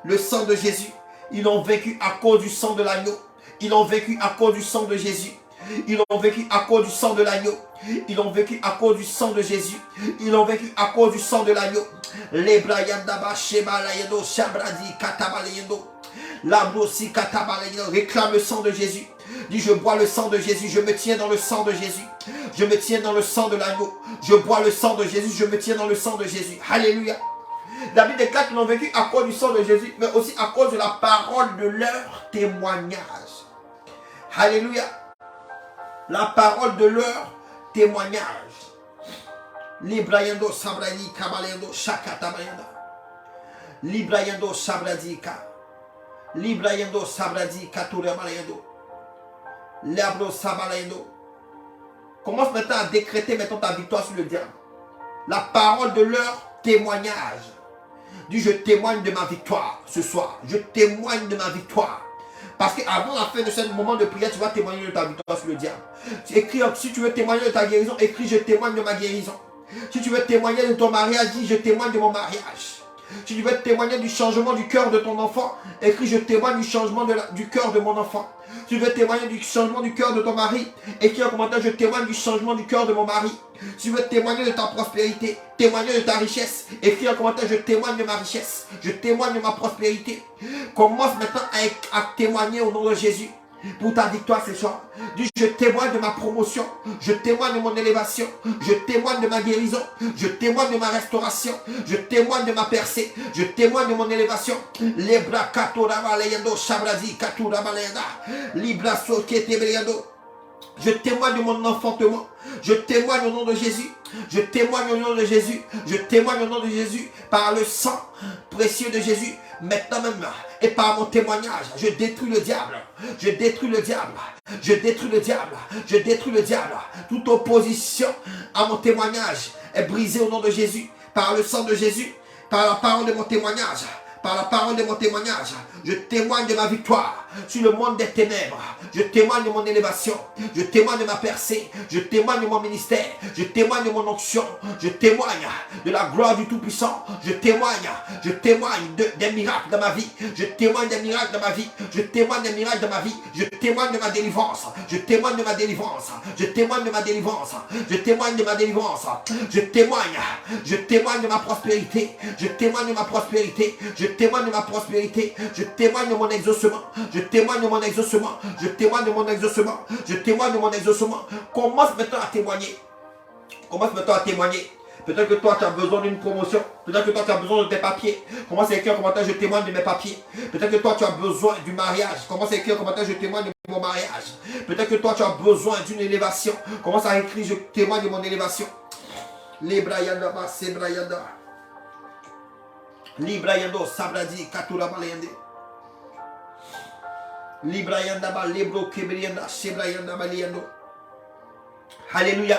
Le sang de Jésus. Ils ont vécu à cause du sang de l'agneau. Ils ont vécu à cause du sang de Jésus. Ils ont vécu à cause du sang de l'agneau. Ils ont vécu à cause du sang de Jésus. Ils ont vécu à cause du sang de l'agneau. Les brayandaba shebalayendo shabradi katabalayendo. Labrosi katabalayendo. Réclame le sang de Jésus. Dis, je bois le sang de Jésus. Je me tiens dans le sang de Jésus. Je me tiens dans le sang de l'agneau. Je bois le sang de Jésus. Je me tiens dans le sang de Jésus. Alléluia. La Bible déclare qu'ils ont vécu à cause du sang de Jésus, mais aussi à cause de la parole de leur témoignage. Alléluia. La parole de leur témoignage. Librayendo sabradi kabalayendo shakatabayenda. Librayendo sabradi ka. Librayendo sabradi katurebalayendo. Labro sabalayendo. Commence maintenant à décréter maintenant ta victoire sur le diable. La parole de leur témoignage. Dis, je témoigne de ma victoire ce soir. Je témoigne de ma victoire. Parce qu'avant la fin de ce moment de prière, tu vas témoigner de ta victoire sur le diable. Écris, si tu veux témoigner de ta guérison, écris, je témoigne de ma guérison. Si tu veux témoigner de ton mariage, dis, je témoigne de mon mariage. Si tu veux témoigner du changement du cœur de ton enfant, écris je témoigne du changement du cœur de mon enfant. Si tu veux témoigner du changement du cœur de ton mari, écris un commentaire je témoigne du changement du cœur de mon mari. Si tu veux témoigner de ta prospérité, témoigner de ta richesse, écris un commentaire je témoigne de ma richesse, je témoigne de ma prospérité. Commence maintenant à témoigner au nom de Jésus. Pour ta victoire ce soir, dis je témoigne de ma promotion, je témoigne de mon élévation, je témoigne de ma guérison, je témoigne de ma restauration, je témoigne de ma percée, je témoigne de mon élévation. Libra katura balayando shabrazi katura balayanda libra sokete belayando. Je témoigne de mon enfantement. Je témoigne au nom de Jésus. Je témoigne au nom de Jésus. Je témoigne au nom de Jésus. Par le sang précieux de Jésus. Maintenant même. Et par mon témoignage. Je détruis le diable. Je détruis le diable. Je détruis le diable. Je détruis le diable. Toute opposition à mon témoignage est brisée au nom de Jésus. Par le sang de Jésus. Par la parole de mon témoignage. Par la parole de mon témoignage, je témoigne de ma victoire sur le monde des ténèbres. Je témoigne de mon élévation. Je témoigne de ma percée. Je témoigne de mon ministère. Je témoigne de mon onction. Je témoigne de la gloire du Tout-Puissant. Je témoigne des miracles dans ma vie. Je témoigne des miracles dans ma vie. Je témoigne des miracles dans ma vie. Je témoigne de ma délivrance. Je témoigne de ma délivrance. Je témoigne de ma délivrance. Je témoigne de ma délivrance. Je témoigne de ma prospérité. Je témoigne de ma prospérité. Je témoigne de ma prospérité. Je témoigne de mon exaucement. Je témoigne de mon exaucement. Je témoigne de mon exaucement. Je témoigne de mon exaucement. Commence maintenant à témoigner. Commence maintenant à témoigner. Peut-être que toi tu as besoin d'une promotion. Peut-être que toi tu as besoin de tes papiers. Commence à écrire un commentaire, je témoigne de mes papiers. Peut-être que toi tu as besoin du mariage. Commence à écrire un commentaire, je témoigne de mon mariage. Peut-être que toi tu as besoin d'une élévation. Commence à écrire, je témoigne de mon élévation. Libra yanda ba sebra yanda. Libra yando sabradi katura balayande. Libra yanda ba libro kebrianda sebra yanda balayando. Alléluia.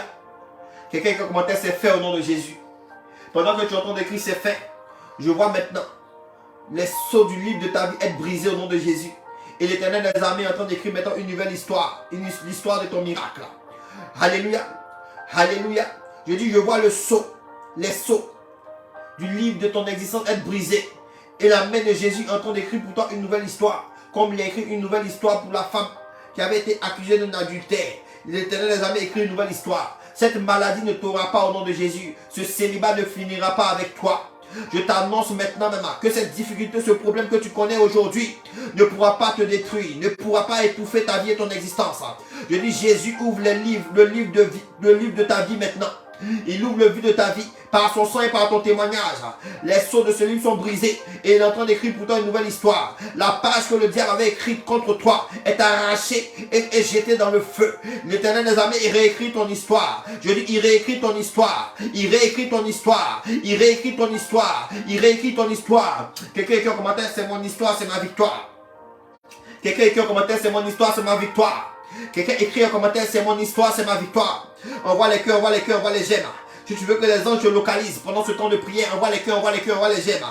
Quelqu'un qui a commenté c'est fait au nom de Jésus. Pendant que tu entends d'écrire c'est fait, je vois maintenant les sceaux du livre de ta vie être brisés au nom de Jésus. Et l'Éternel des armées est en train d'écrire maintenant une nouvelle histoire. L'histoire de ton miracle. Alléluia. Alléluia. Je dis je vois les sceaux du livre de ton existence être brisés. Et la main de Jésus est en train d'écrire pour toi une nouvelle histoire. Comme il a écrit une nouvelle histoire pour la femme qui avait été accusée d'un adultère. L'Éternel des armées écrit une nouvelle histoire. Cette maladie ne t'aura pas au nom de Jésus. Ce célibat ne finira pas avec toi. Je t'annonce maintenant même que cette difficulté, ce problème que tu connais aujourd'hui ne pourra pas te détruire, ne pourra pas étouffer ta vie et ton existence. Je dis Jésus ouvre le livre de ta vie maintenant. Il ouvre le livre de ta vie par son sang et par ton témoignage. Les sceaux de ce livre sont brisés et il est en train d'écrire pour toi une nouvelle histoire. La page que le diable avait écrite contre toi est arrachée et jetée dans le feu. L'Éternel des armées, il réécrit ton histoire. Je dis, il réécrit ton histoire. Il réécrit ton histoire. Il réécrit ton histoire. Il réécrit ton histoire. Quelqu'un écrit en commentaire, c'est mon histoire, c'est ma victoire. Quelqu'un écrit en commentaire, c'est mon histoire, c'est ma victoire. Quelqu'un écrit en commentaire, c'est mon histoire, c'est ma victoire. Envoie les cœurs, envoie les cœurs, envoie les j'aime. Si tu veux que les anges te localisent pendant ce temps de prière, envoie les cœurs, envoie les cœurs, envoie les j'aime.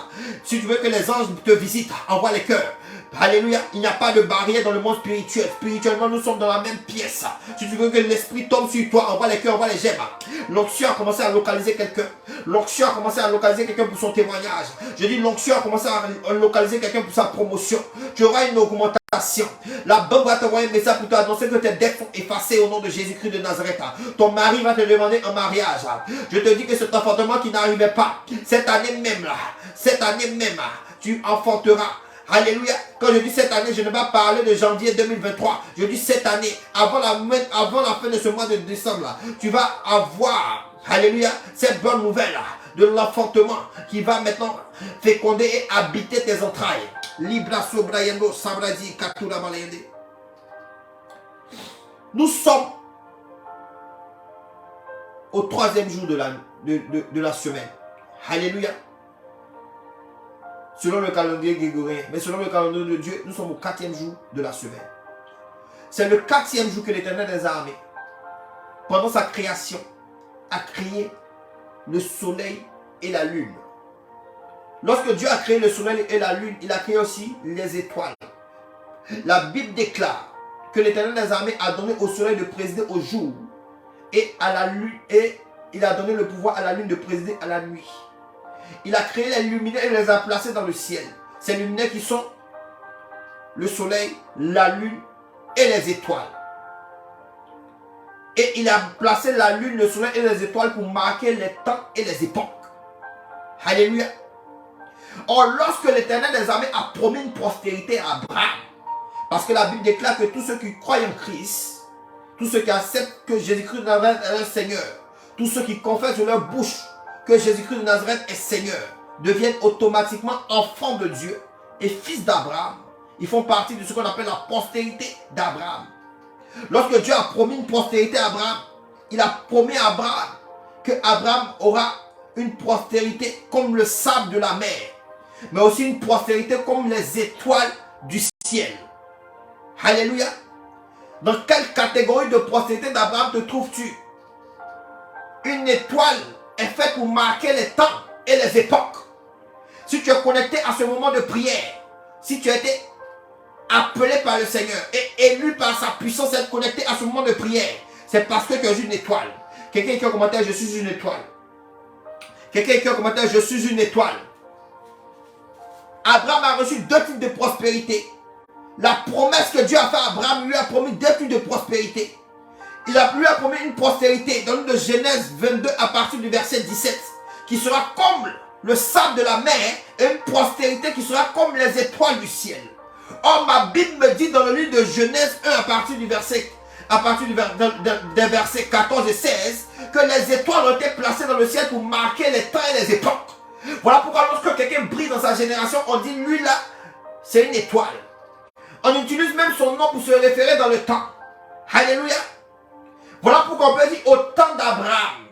Si tu veux que les anges te visitent, envoie les cœurs. Alléluia, il n'y a pas de barrière dans le monde spirituel. Spirituellement, nous sommes dans la même pièce. Si tu veux que l'esprit tombe sur toi, envoie les cœurs, envoie les j'aime. L'onction a commencé à localiser quelqu'un. L'onction a commencé à localiser quelqu'un pour son témoignage. Je dis l'onction a commencé à localiser quelqu'un pour sa promotion. Tu auras une augmentation. La banque va t'envoyer un message pour t'annoncer que tes dettes sont effacées au nom de Jésus-Christ de Nazareth. Ton mari va te demander un mariage. Je te dis que cet enfantement qui n'arrivait pas, cette année même, tu enfanteras. Alléluia. Quand je dis cette année, je ne vais pas parler de janvier 2023. Je dis cette année, avant la fin de ce mois de décembre, tu vas avoir, alléluia, cette bonne nouvelle de l'enfantement qui va maintenant féconder et habiter tes entrailles. Libra sobrayendo sabradi katura balayende. Nous sommes au 3e jour de la semaine. Alléluia. Selon le calendrier grégorien, mais selon le calendrier de Dieu, nous sommes au 4e jour de la semaine. C'est le 4e jour que l'Éternel des armées, pendant sa création, a créé le soleil et la lune. Lorsque Dieu a créé le soleil et la lune, il a créé aussi les étoiles. La Bible déclare que l'Éternel des armées a donné au soleil de présider au jour et à la lune, et il a donné le pouvoir à la lune de présider à la nuit. Il a créé les luminaires et les a placés dans le ciel. Ces luminaires qui sont le soleil, la lune et les étoiles. Et il a placé la lune, le soleil et les étoiles pour marquer les temps et les époques. Alléluia. Or, lorsque l'Éternel des armées a promis une prospérité à Abraham, parce que la Bible déclare que tous ceux qui croient en Christ, tous ceux qui acceptent que Jésus-Christ de Nazareth est leur Seigneur, tous ceux qui confessent de leur bouche que Jésus-Christ de Nazareth est Seigneur, deviennent automatiquement enfants de Dieu et fils d'Abraham. Ils font partie de ce qu'on appelle la postérité d'Abraham. Lorsque Dieu a promis une postérité à Abraham, il a promis à Abraham que Abraham aura une postérité comme le sable de la mer, mais aussi une postérité comme les étoiles du ciel. Alléluia. Dans quelle catégorie de postérité d'Abraham te trouves-tu? Une étoile est faite pour marquer les temps et les époques. Si tu es connecté à ce moment de prière, si tu as été appelé par le Seigneur et élu par sa puissance, être connecté à ce moment de prière, c'est parce que tu es une étoile. Quelqu'un qui a commenté, je suis une étoile. Quelqu'un qui a commenté, je suis une étoile. Abraham a reçu deux types de prospérité. La promesse que Dieu a faite à Abraham lui a promis deux types de prospérité. Il lui a promis une prospérité dans le livre de Genèse 22 à partir du verset 17, qui sera comme le sable de la mer, et une prospérité qui sera comme les étoiles du ciel. Or, ma Bible me dit dans le livre de Genèse 1 à partir des versets 14 et 16, que les étoiles ont été placées dans le ciel pour marquer les temps et les époques. Voilà pourquoi lorsque quelqu'un brille dans sa génération, on dit lui là, c'est une étoile. On utilise même son nom pour se référer dans le temps. Alléluia. Voilà pourquoi on peut dire au temps d'Abraham.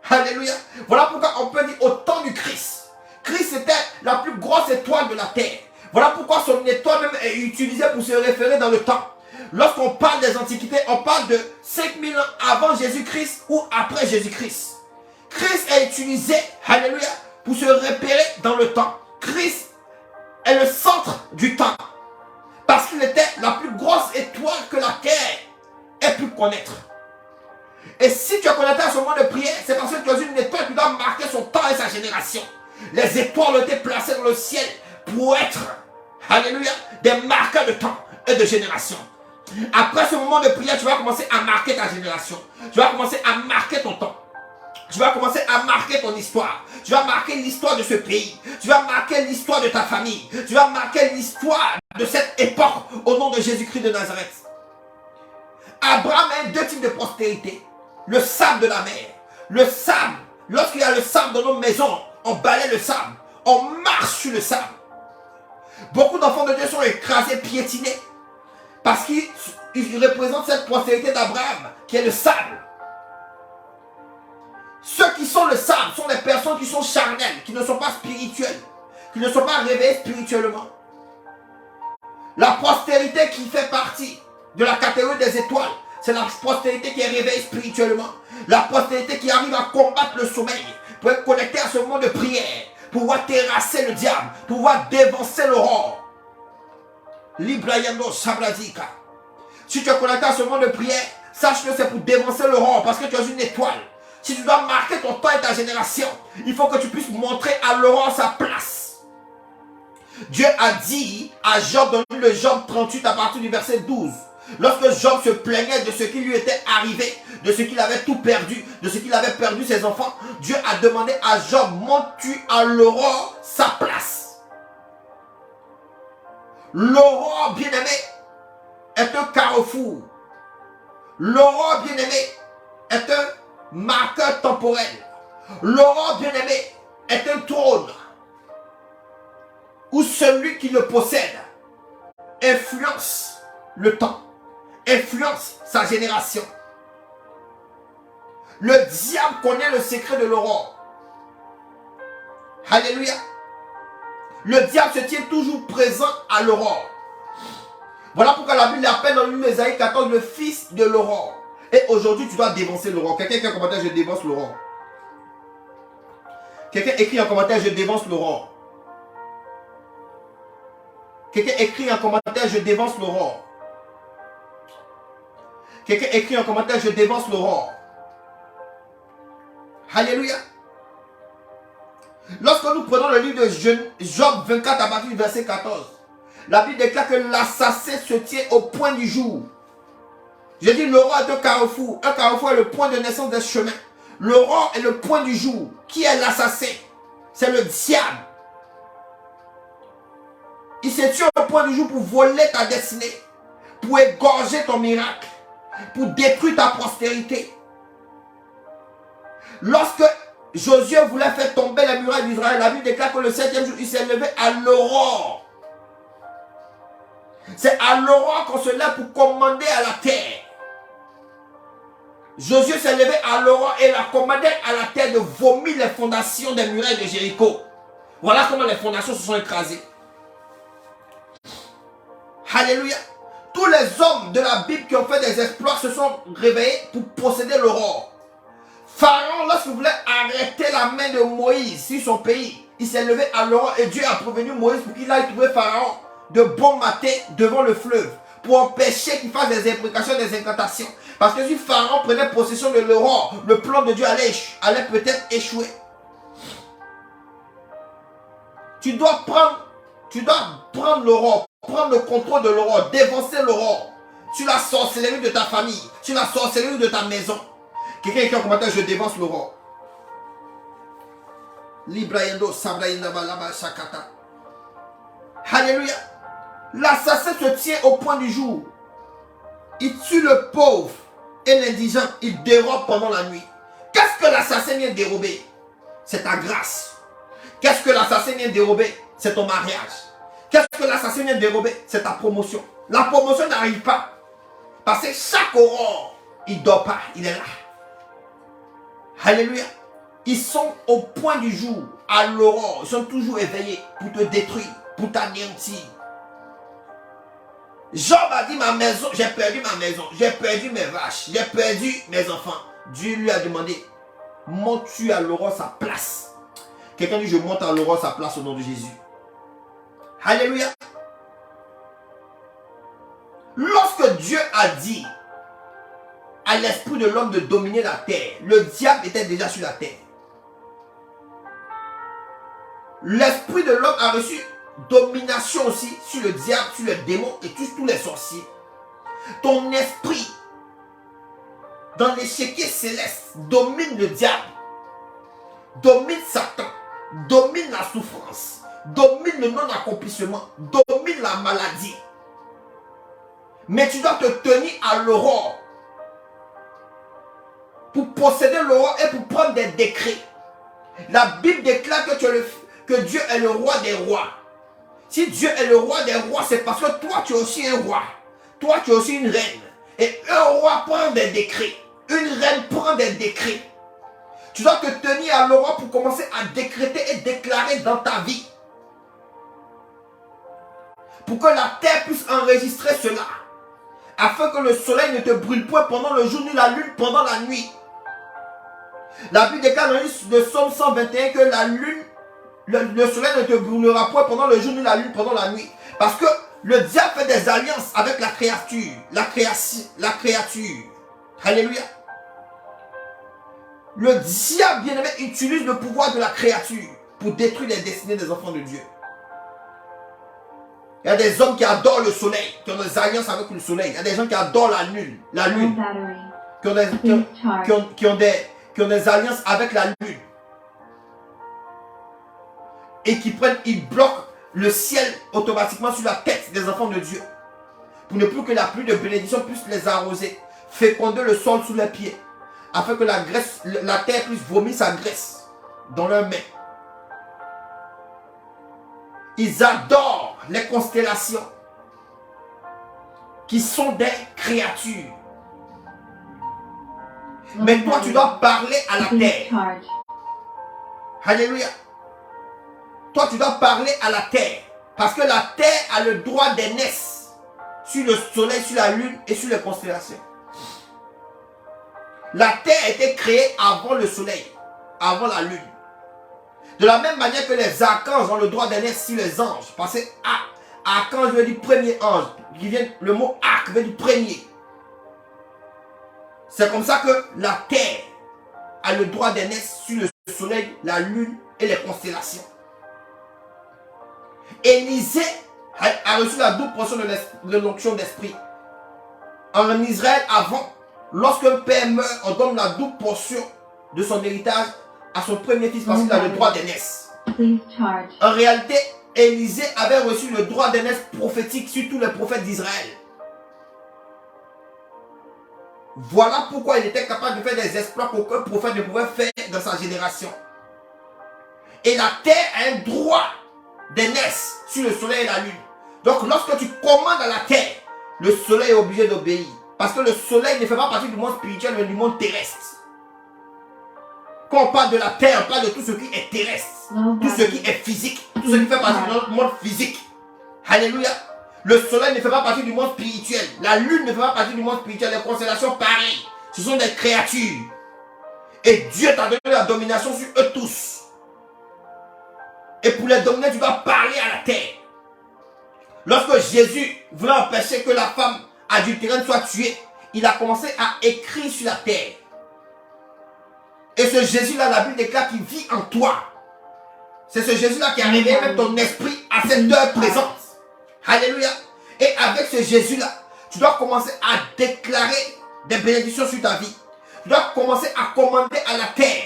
Alléluia. Voilà pourquoi on peut dire au temps du Christ. Christ était la plus grosse étoile de la terre. Voilà pourquoi son étoile même est utilisée pour se référer dans le temps. Lorsqu'on parle des antiquités, on parle de 5000 ans avant Jésus-Christ ou après Jésus-Christ. Christ est utilisé, alléluia, pour se repérer dans le temps. Christ est le centre du temps. Parce qu'il était la plus grosse étoile que la terre ait pu connaître. Et si tu es connecté à ce moment de prière, c'est parce que tu as une étoile qui doit marquer son temps et sa génération. Les étoiles ont été placées dans le ciel pour être, alléluia, des marqueurs de temps et de génération. Après ce moment de prière, tu vas commencer à marquer ta génération. Tu vas commencer à marquer ton temps. Tu vas commencer à marquer ton histoire. Tu vas marquer l'histoire de ce pays. Tu vas marquer l'histoire de ta famille. Tu vas marquer l'histoire de cette époque au nom de Jésus-Christ de Nazareth. Abraham a deux types de prospérité. Le sable de la mer. Le sable. Lorsqu'il y a le sable dans nos maisons, on balaie le sable. On marche sur le sable. Beaucoup d'enfants de Dieu sont écrasés, piétinés. Parce qu'ils représentent cette prospérité d'Abraham qui est le sable. Ceux qui sont le sable sont les personnes qui sont charnelles, qui ne sont pas spirituelles, qui ne sont pas réveillées spirituellement. La prospérité qui fait partie de la catégorie des étoiles, c'est la prospérité qui est réveillée spirituellement. La prospérité qui arrive à combattre le sommeil, pour être connecté à ce moment de prière, pour pouvoir terrasser le diable, pour pouvoir dévancer l'aurore. Librayando Sabradika. Si tu es connecté à ce moment de prière, sache que c'est pour dévancer l'aurore, parce que tu es une étoile. Si tu dois marquer ton temps et ta génération, il faut que tu puisses montrer à l'aurore sa place. Dieu a dit à Job dans le Job 38 à partir du verset 12, lorsque Job se plaignait de ce qui lui était arrivé, de ce qu'il avait tout perdu, de ce qu'il avait perdu ses enfants, Dieu a demandé à Job, montres-tu à l'aurore sa place? L'aurore, bien-aimé, est un carrefour. L'aurore, bien-aimé, est un marqueur temporel. L'aurore, bien-aimé, est un trône où celui qui le possède influence le temps, influence sa génération. Le diable connaît le secret de l'aurore. Alléluia. Le diable se tient toujours présent à l'aurore. Voilà pourquoi la Bible l'appelle dans le livre d'Ésaïe 14 le fils de l'aurore. Et aujourd'hui, tu dois dévancer l'aurore. Quelqu'un écrit en commentaire, je dévance l'aurore. Quelqu'un écrit en commentaire, je dévance l'aurore. Quelqu'un écrit en commentaire, je dévance l'aurore. Quelqu'un écrit en commentaire, je dévance l'aurore. Alléluia. Lorsque nous prenons le livre de Job 24 à partir du verset 14, la Bible déclare que l'assassin se tient au point du jour. J'ai dit l'aurore est un carrefour. Un carrefour est le point de naissance des chemins. L'aurore est le point du jour. Qui est l'assassin? C'est le diable. Il se tient au point du jour pour voler ta destinée, pour égorger ton miracle, pour détruire ta prospérité. Lorsque Josué voulait faire tomber les murailles d'Israël, la Bible déclare que le 7e jour, il s'est levé à l'aurore. C'est à l'aurore qu'on se lève pour commander à la terre. Josué s'est levé à l'aurore et il a commandé à la terre de vomir les fondations des murailles de Jéricho. Voilà comment les fondations se sont écrasées. Alléluia. Tous les hommes de la Bible qui ont fait des exploits se sont réveillés pour posséder l'aurore. Pharaon, lorsqu'il voulait arrêter la main de Moïse sur son pays, il s'est levé à l'aurore et Dieu a prévenu Moïse pour qu'il aille trouver Pharaon de bon matin devant le fleuve pour empêcher qu'il fasse des imprécations, des incantations. Parce que si Pharaon prenait possession de l'aurore, le plan de Dieu allait peut-être échouer. Tu dois prendre l'aurore, prendre le contrôle de l'aurore, dévancer l'aurore sur la sorcellerie de ta famille, sur la sorcellerie de ta maison. Quelqu'un écrit en commentaire, je dévance l'aurore. Librayendo sabrayenda balaba shakata. Alléluia. L'assassin se tient au point du jour. Il tue le pauvre et l'indigent. Il dérobe pendant la nuit. Qu'est-ce que l'assassin vient dérober? C'est ta grâce. Qu'est-ce que l'assassin vient dérober? C'est ton mariage. Qu'est-ce que l'assassin vient dérober? C'est ta promotion. La promotion n'arrive pas. Parce que chaque aurore, il ne dort pas. Il est là. Alléluia. Ils sont au point du jour, à l'aurore. Ils sont toujours éveillés pour te détruire, pour t'anéantir. Job a dit, ma maison, j'ai perdu ma maison, j'ai perdu mes vaches, j'ai perdu mes enfants. Dieu lui a demandé, montes-tu à l'aurore sa place? Quelqu'un dit, je monte à l'aurore sa place au nom de Jésus. Alléluia. Lorsque Dieu a dit à l'esprit de l'homme de dominer la terre, le diable était déjà sur la terre. L'esprit de l'homme a reçu domination aussi sur le diable, sur les démons et tous les sorciers. Ton esprit, dans l'échiquier céleste, domine le diable, domine Satan, domine la souffrance, domine le non-accomplissement, domine la maladie. Mais tu dois te tenir à l'aurore pour posséder l'aurore et pour prendre des décrets. La Bible déclare que Dieu est le roi des rois. Si Dieu est le roi des rois, c'est parce que toi tu es aussi un roi. Toi tu es aussi une reine. Et un roi prend des décrets. Une reine prend des décrets. Tu dois te tenir à l'aurore pour commencer à décréter et déclarer dans ta vie. Pour que la terre puisse enregistrer cela. Afin que le soleil ne te brûle point pendant le jour ni la lune pendant la nuit. La Bible déclare dans le Psaume 121 que la lune, le soleil ne te brûlera point pendant le jour ni la lune pendant la nuit. Parce que le diable fait des alliances avec la créature. La créature. Alléluia. Le diable, bien-aimé, utilise le pouvoir de la créature pour détruire les destinées des enfants de Dieu. Il y a des hommes qui adorent le soleil, qui ont des alliances avec le soleil. Il y a des gens qui adorent la lune, qui ont des alliances avec la lune. Et ils bloquent le ciel automatiquement sur la tête des enfants de Dieu. Pour ne plus que la pluie de bénédiction puisse les arroser, féconder le sol sous les pieds, afin que la terre puisse vomir sa graisse dans leurs mains. Ils adorent les constellations qui sont des créatures. Mais toi, tu dois parler à la terre. Alléluia. Toi, tu dois parler à la terre. Parce que la terre a le droit d'aînesse sur le soleil, sur la lune et sur les constellations. La terre a été créée avant le soleil, avant la lune. De la même manière que les archanges ont le droit d'aînesse sur les anges. Parce que archange veut dire premier ange. Le mot arc veut dire premier. C'est comme ça que la terre a le droit d'aînesse sur le soleil, la lune et les constellations. Élisée a reçu la double portion de l'onction d'esprit. En Israël, avant, lorsqu'un père meurt, on donne la double portion de son héritage à son premier fils parce qu'il a le droit d'aînesse. En réalité, Élisée avait reçu le droit d'aînesse prophétique sur tous les prophètes d'Israël. Voilà pourquoi il était capable de faire des exploits qu'aucun prophète ne pouvait faire dans sa génération. Et la terre a un droit d'aînesse sur le soleil et la lune. Donc lorsque tu commandes à la terre, le soleil est obligé d'obéir. Parce que le soleil ne fait pas partie du monde spirituel, mais du monde terrestre. Quand on parle de la terre, on parle de tout ce qui est terrestre. Tout ce qui est physique. Tout ce qui fait partie de notre monde physique. Alléluia. Le soleil ne fait pas partie du monde spirituel. La lune ne fait pas partie du monde spirituel. Les constellations, pareil. Ce sont des créatures. Et Dieu t'a donné la domination sur eux tous. Et pour les dominer, tu dois parler à la terre. Lorsque Jésus voulait empêcher que la femme adultérine soit tuée, il a commencé à écrire sur la terre. Et ce Jésus-là, la Bible déclare qu'il vit en toi. C'est ce Jésus-là qui a réveillé même ton esprit à cette heure présente. Alléluia. Et avec ce Jésus-là, tu dois commencer à déclarer des bénédictions sur ta vie. Tu dois commencer à commander à la terre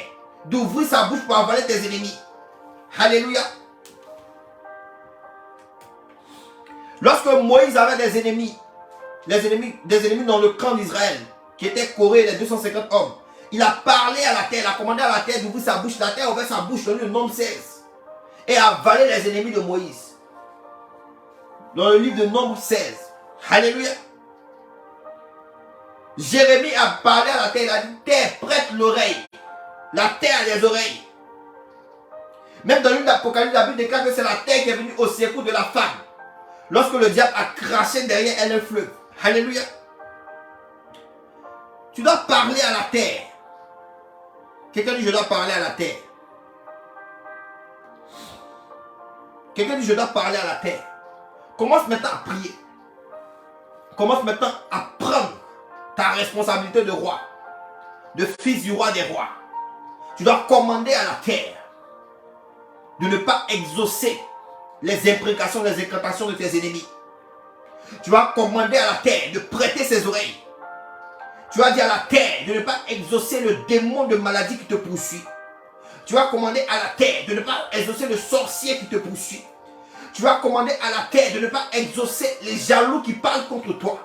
d'ouvrir sa bouche pour avaler tes ennemis. Alléluia. Lorsque Moïse avait des ennemis dans le camp d'Israël, qui étaient Corée, les 250 hommes, il a parlé à la terre, il a commandé à la terre d'ouvrir sa bouche. La terre a ouvert sa bouche dans le nombre 16 et a avalé les ennemis de Moïse. Dans le livre de Nombre 16. Alléluia. Jérémie a parlé à la terre, il a dit, terre, prête l'oreille. La terre a les oreilles. Même dans l'une d'Apocalypse, la Bible déclare que c'est la terre qui est venue au secours de la femme. Lorsque le diable a craché derrière elle un fleuve. Alléluia. Tu dois parler à la terre. Quelqu'un dit, je dois parler à la terre. Quelqu'un dit, je dois parler à la terre. Commence maintenant à prier. Commence maintenant à prendre ta responsabilité de roi. De fils du roi des rois. Tu dois commander à la terre de ne pas exaucer les imprécations, les incantations de tes ennemis. Tu vas commander à la terre de prêter ses oreilles. Tu vas dire à la terre de ne pas exaucer le démon de maladie qui te poursuit. Tu vas commander à la terre de ne pas exaucer le sorcier qui te poursuit. Tu vas commander à la terre de ne pas exaucer les jaloux qui parlent contre toi.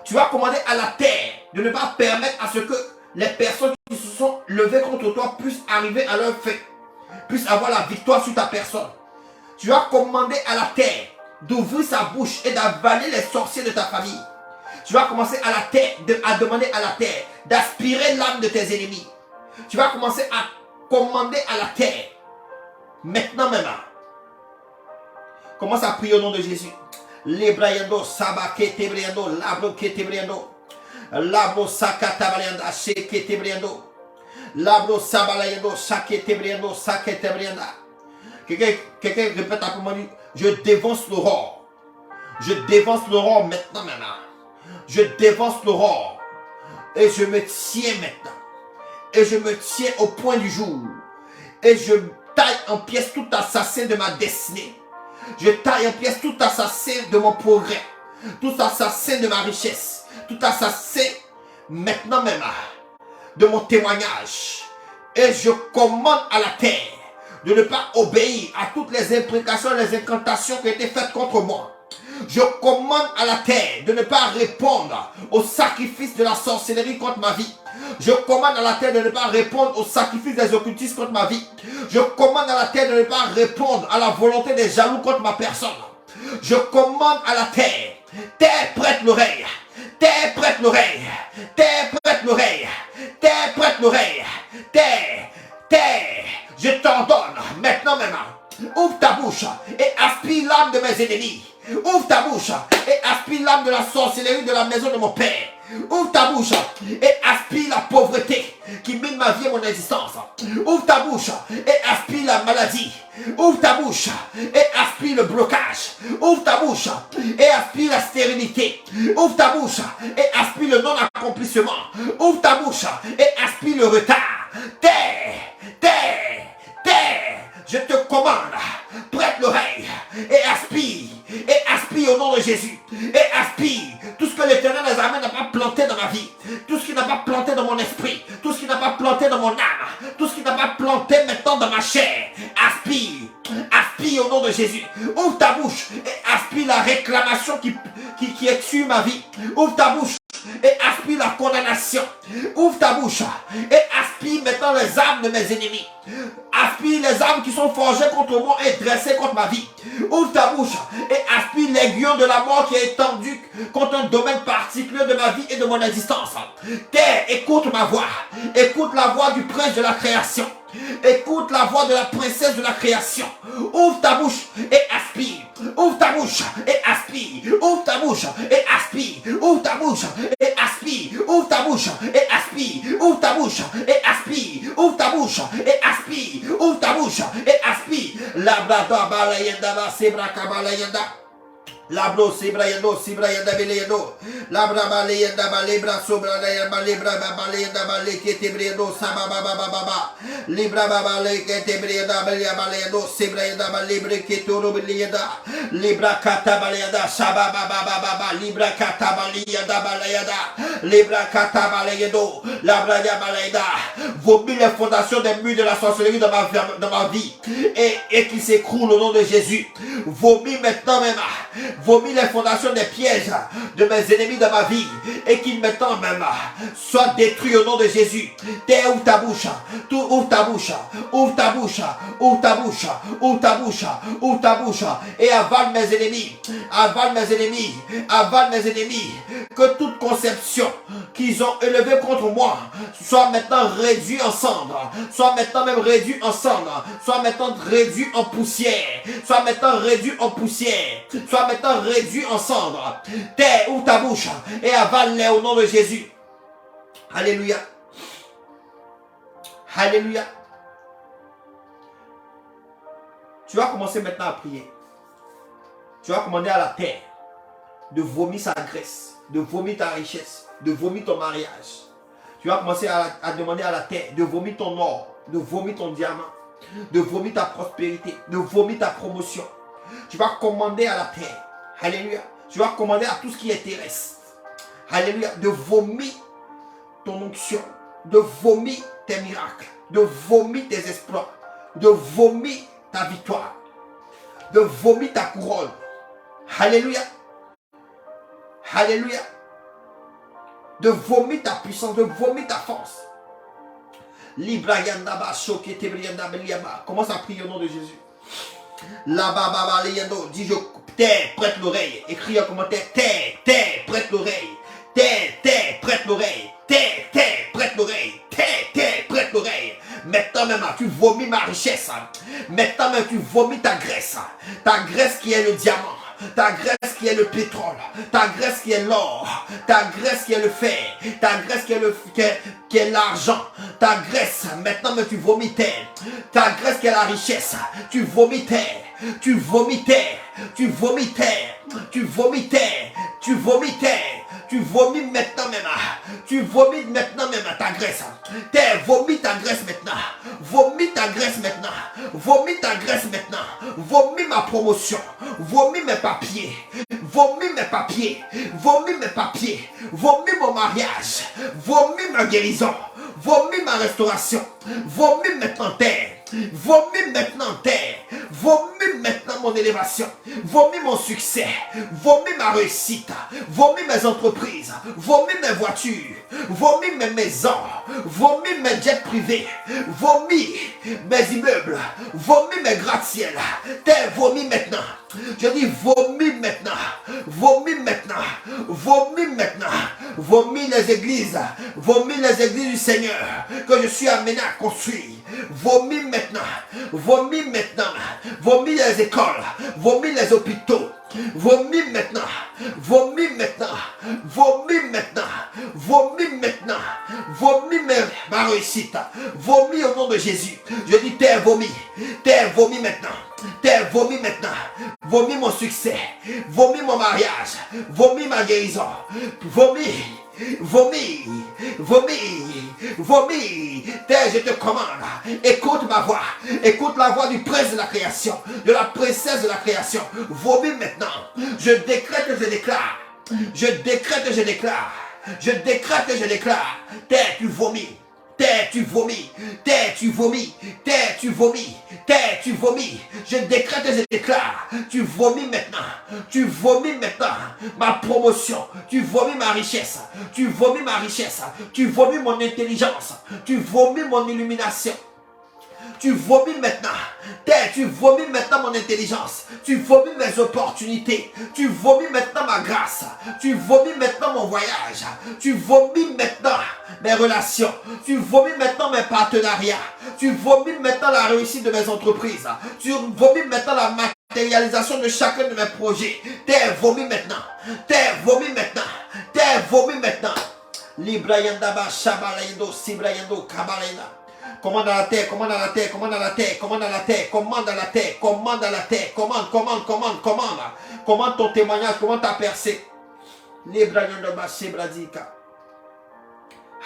Tu vas commander à la terre de ne pas permettre à ce que les personnes qui se sont levées contre toi puissent arriver à leur fin, puissent avoir la victoire sur ta personne. Tu vas commander à la terre d'ouvrir sa bouche et d'avaler les sorciers de ta famille. Tu vas commencer à la terre, à demander à la terre d'aspirer l'âme de tes ennemis. Tu vas commencer à commander à la terre. Maintenant même. Commence à prier au nom de Jésus. Lebrayando, sabaketebriando, labro ketebriando. Labro sakatabrianda, sheketebriando. Labro sabalayando, shaketebriando, saketebrianda. Quelqu'un répète après moi, je dévance l'aurore. Je dévance l'aurore maintenant. Je dévance l'aurore. Et je me tiens maintenant. Et je me tiens au point du jour. Et je taille en pièces tout assassin de ma destinée. Je taille en pièces tout assassin de mon progrès. Tout assassin de ma richesse. Tout assassin maintenant même de mon témoignage. Et je commande à la terre de ne pas obéir à toutes les imprécations et les incantations qui ont été faites contre moi. Je commande à la terre de ne pas répondre au sacrifice de la sorcellerie contre ma vie. Je commande à la terre de ne pas répondre au sacrifice des occultistes contre ma vie. Je commande à la terre de ne pas répondre à la volonté des jaloux contre ma personne. Je commande à la terre, terre prête l'oreille, terre prête l'oreille, terre prête l'oreille, terre prête l'oreille, terre, terre, je t'ordonne maintenant même, ouvre ta bouche et aspire l'âme de mes ennemis. Ouvre ta bouche et aspire l'âme de la sorcellerie de la maison de mon père. Ouvre ta bouche et aspire la pauvreté qui mine ma vie et mon existence. Ouvre ta bouche et aspire la maladie. Ouvre ta bouche et aspire le blocage. Ouvre ta bouche et aspire la stérilité. Ouvre ta bouche et aspire le non-accomplissement. Ouvre ta bouche et aspire le retard. Terre, terre, terre, Je te commande, prête l'oreille et aspire au nom de Jésus. Et aspire tout ce que l'Éternel des armées n'a pas planté dans ma vie, tout ce qui n'a pas planté dans mon esprit, tout ce qui n'a pas planté dans mon âme, tout ce qui n'a pas planté maintenant dans ma chair. Aspire au nom de Jésus. Ouvre ta bouche et aspire la réclamation qui exclut ma vie. Ouvre ta bouche et aspire la condamnation. Ouvre ta bouche et aspire maintenant les armes de mes ennemis. Aspire les armes qui sont forgées contre moi et dressées contre ma vie. Ouvre ta bouche et aspire l'aiguillon de la mort qui est étendu contre un domaine particulier de ma vie et de mon existence. Terre, écoute ma voix. Écoute la voix du prince de la création. Écoute la voix de la princesse de la création. Ouvre ta bouche et aspire. Ouvre ta bouche et aspire. Ouvre ta bouche et aspire. Ouvre ta bouche et aspire. Ouvre ta bouche et aspire. Ouvre ta bouche et aspire. Ouvre ta bouche et aspire. Ouvre ta bouche et aspire. Labrador balayenda ba sebra kabalayenda. Labro sibrayendo sibrayenda beleyendo. Labra balayenda balebra sobrayenda balebra balayenda baleketebredo sababa. Libra baleketebredo balayendo sibrayenda balebre ketoro beleyenda. Libra katabalayenda sababa libra katabalayenda balayenda. Libra katabalayendo labra balayenda. Vomit les fondations des murs de la sorcellerie dans ma vie et qui s'écroule au nom de Jésus. Vomis maintenant même. Vomis les fondations des pièges de mes ennemis dans ma vie et qu'ils maintenant même soient détruits au nom de Jésus. Terre, ouvre ta bouche, ouvre ta bouche, ouvre ta bouche, ouvre ta bouche, ouvre ta bouche, ouvre ta bouche et avale mes ennemis, avale mes ennemis, avale mes ennemis. Que toute conception qu'ils ont élevée contre moi soit maintenant réduite en cendres, soit maintenant même réduite en cendres, soit maintenant réduite en poussière, soit maintenant réduite en poussière, soit maintenant réduit en cendres. Terre, ouvre ta bouche et avale-les au nom de Jésus. Alléluia. Alléluia. Tu vas commencer maintenant à prier. Tu vas commander à la terre de vomir sa graisse, de vomir ta richesse, de vomir ton mariage. Tu vas commencer à demander à la terre de vomir ton or, de vomir ton diamant, de vomir ta prospérité, de vomir ta promotion. Tu vas commander à la terre. Alléluia. Tu vas commander à tout ce qui est terrestre. Alléluia. De vomir ton onction. De vomir tes miracles. De vomir tes exploits. De vomir ta victoire. De vomir ta couronne. Alléluia. Alléluia. De vomir ta puissance. De vomir ta force. Commence à prier au nom de Jésus. Là-bas, dis je terre, prête l'oreille. Écris en commentaire terre, prête l'oreille. Terre, prête l'oreille. Terre, prête l'oreille. Terre, prête l'oreille. Maintenant même, tu vomis ma richesse. Maintenant même, tu vomis ta graisse. Ta graisse qui est le diamant. Ta graisse qui est le pétrole, ta graisse qui est l'or, ta graisse qui est le fer, ta graisse qui est l'argent, ta graisse, maintenant mais tu vomis terre, ta graisse qui est la richesse, tu vomis terre, tu vomis terre, tu vomis terre, tu vomis terre, tu vomis terre, tu vomis maintenant même, tu vomis maintenant même ta graisse, terre, vomis ta graisse maintenant, vomis ta graisse maintenant, vomis ta graisse maintenant, vomis ma promotion, vomis mes papiers, vomis mes papiers, vomis mes papiers, vomis mon mariage, vomis ma guérison, vomis ma restauration, vomis maintenant terre, vomis maintenant terre, vomis maintenant mon élévation, vomis mon succès, vomis ma réussite, vomis mes entreprises, vomis mes voitures, vomis mes maisons, vomis mes jets privés, vomis mes immeubles, vomis mes gratte-ciel, terre, vomis maintenant. Je dis vomis maintenant, vomis maintenant, vomis maintenant, vomis les églises du Seigneur que je suis amené à construire. Vomis maintenant, vomis maintenant, vomis les écoles, vomis les hôpitaux, vomis maintenant, vomis maintenant, vomis maintenant, vomis maintenant, vomis ma réussite, vomis au nom de Jésus. Je dis terre vomis maintenant, terre vomis maintenant. Vomis mon succès. Vomis mon mariage. Vomis ma guérison. Vomis. Vomis, vomis, vomis. Terre, je te commande. Écoute ma voix. Écoute la voix du prince de la création, de la princesse de la création. Vomis maintenant. Je décrète, je déclare. Je décrète, je déclare. Je décrète, je déclare. Terre, tu vomis. Terre, tu vomis. Terre, tu vomis. Terre, tu vomis. Terre, tu vomis. Je décrète et je déclare. Tu vomis maintenant. Tu vomis maintenant ma promotion. Tu vomis ma richesse. Tu vomis ma richesse. Tu vomis mon intelligence. Tu vomis mon illumination. Tu vomis maintenant. Terre, tu vomis maintenant mon intelligence. Tu vomis mes opportunités. Tu vomis maintenant ma grâce. Tu vomis maintenant mon voyage. Tu vomis maintenant mes relations. Tu vomis maintenant mes partenariats. Tu vomis maintenant la réussite de mes entreprises. Tu vomis maintenant la matérialisation de chacun de mes projets. Terre, vomis maintenant. Terre, vomis maintenant. Terre, vomis maintenant. Librayandaba, Shabalayando, Sibrayando, Kabalayanda. Commande à la terre, commande à la terre, commande à la terre, commande à la terre, commande à la terre, commande à la terre, commande, commande, commande, commande. Commande ton témoignage, commande ta percée.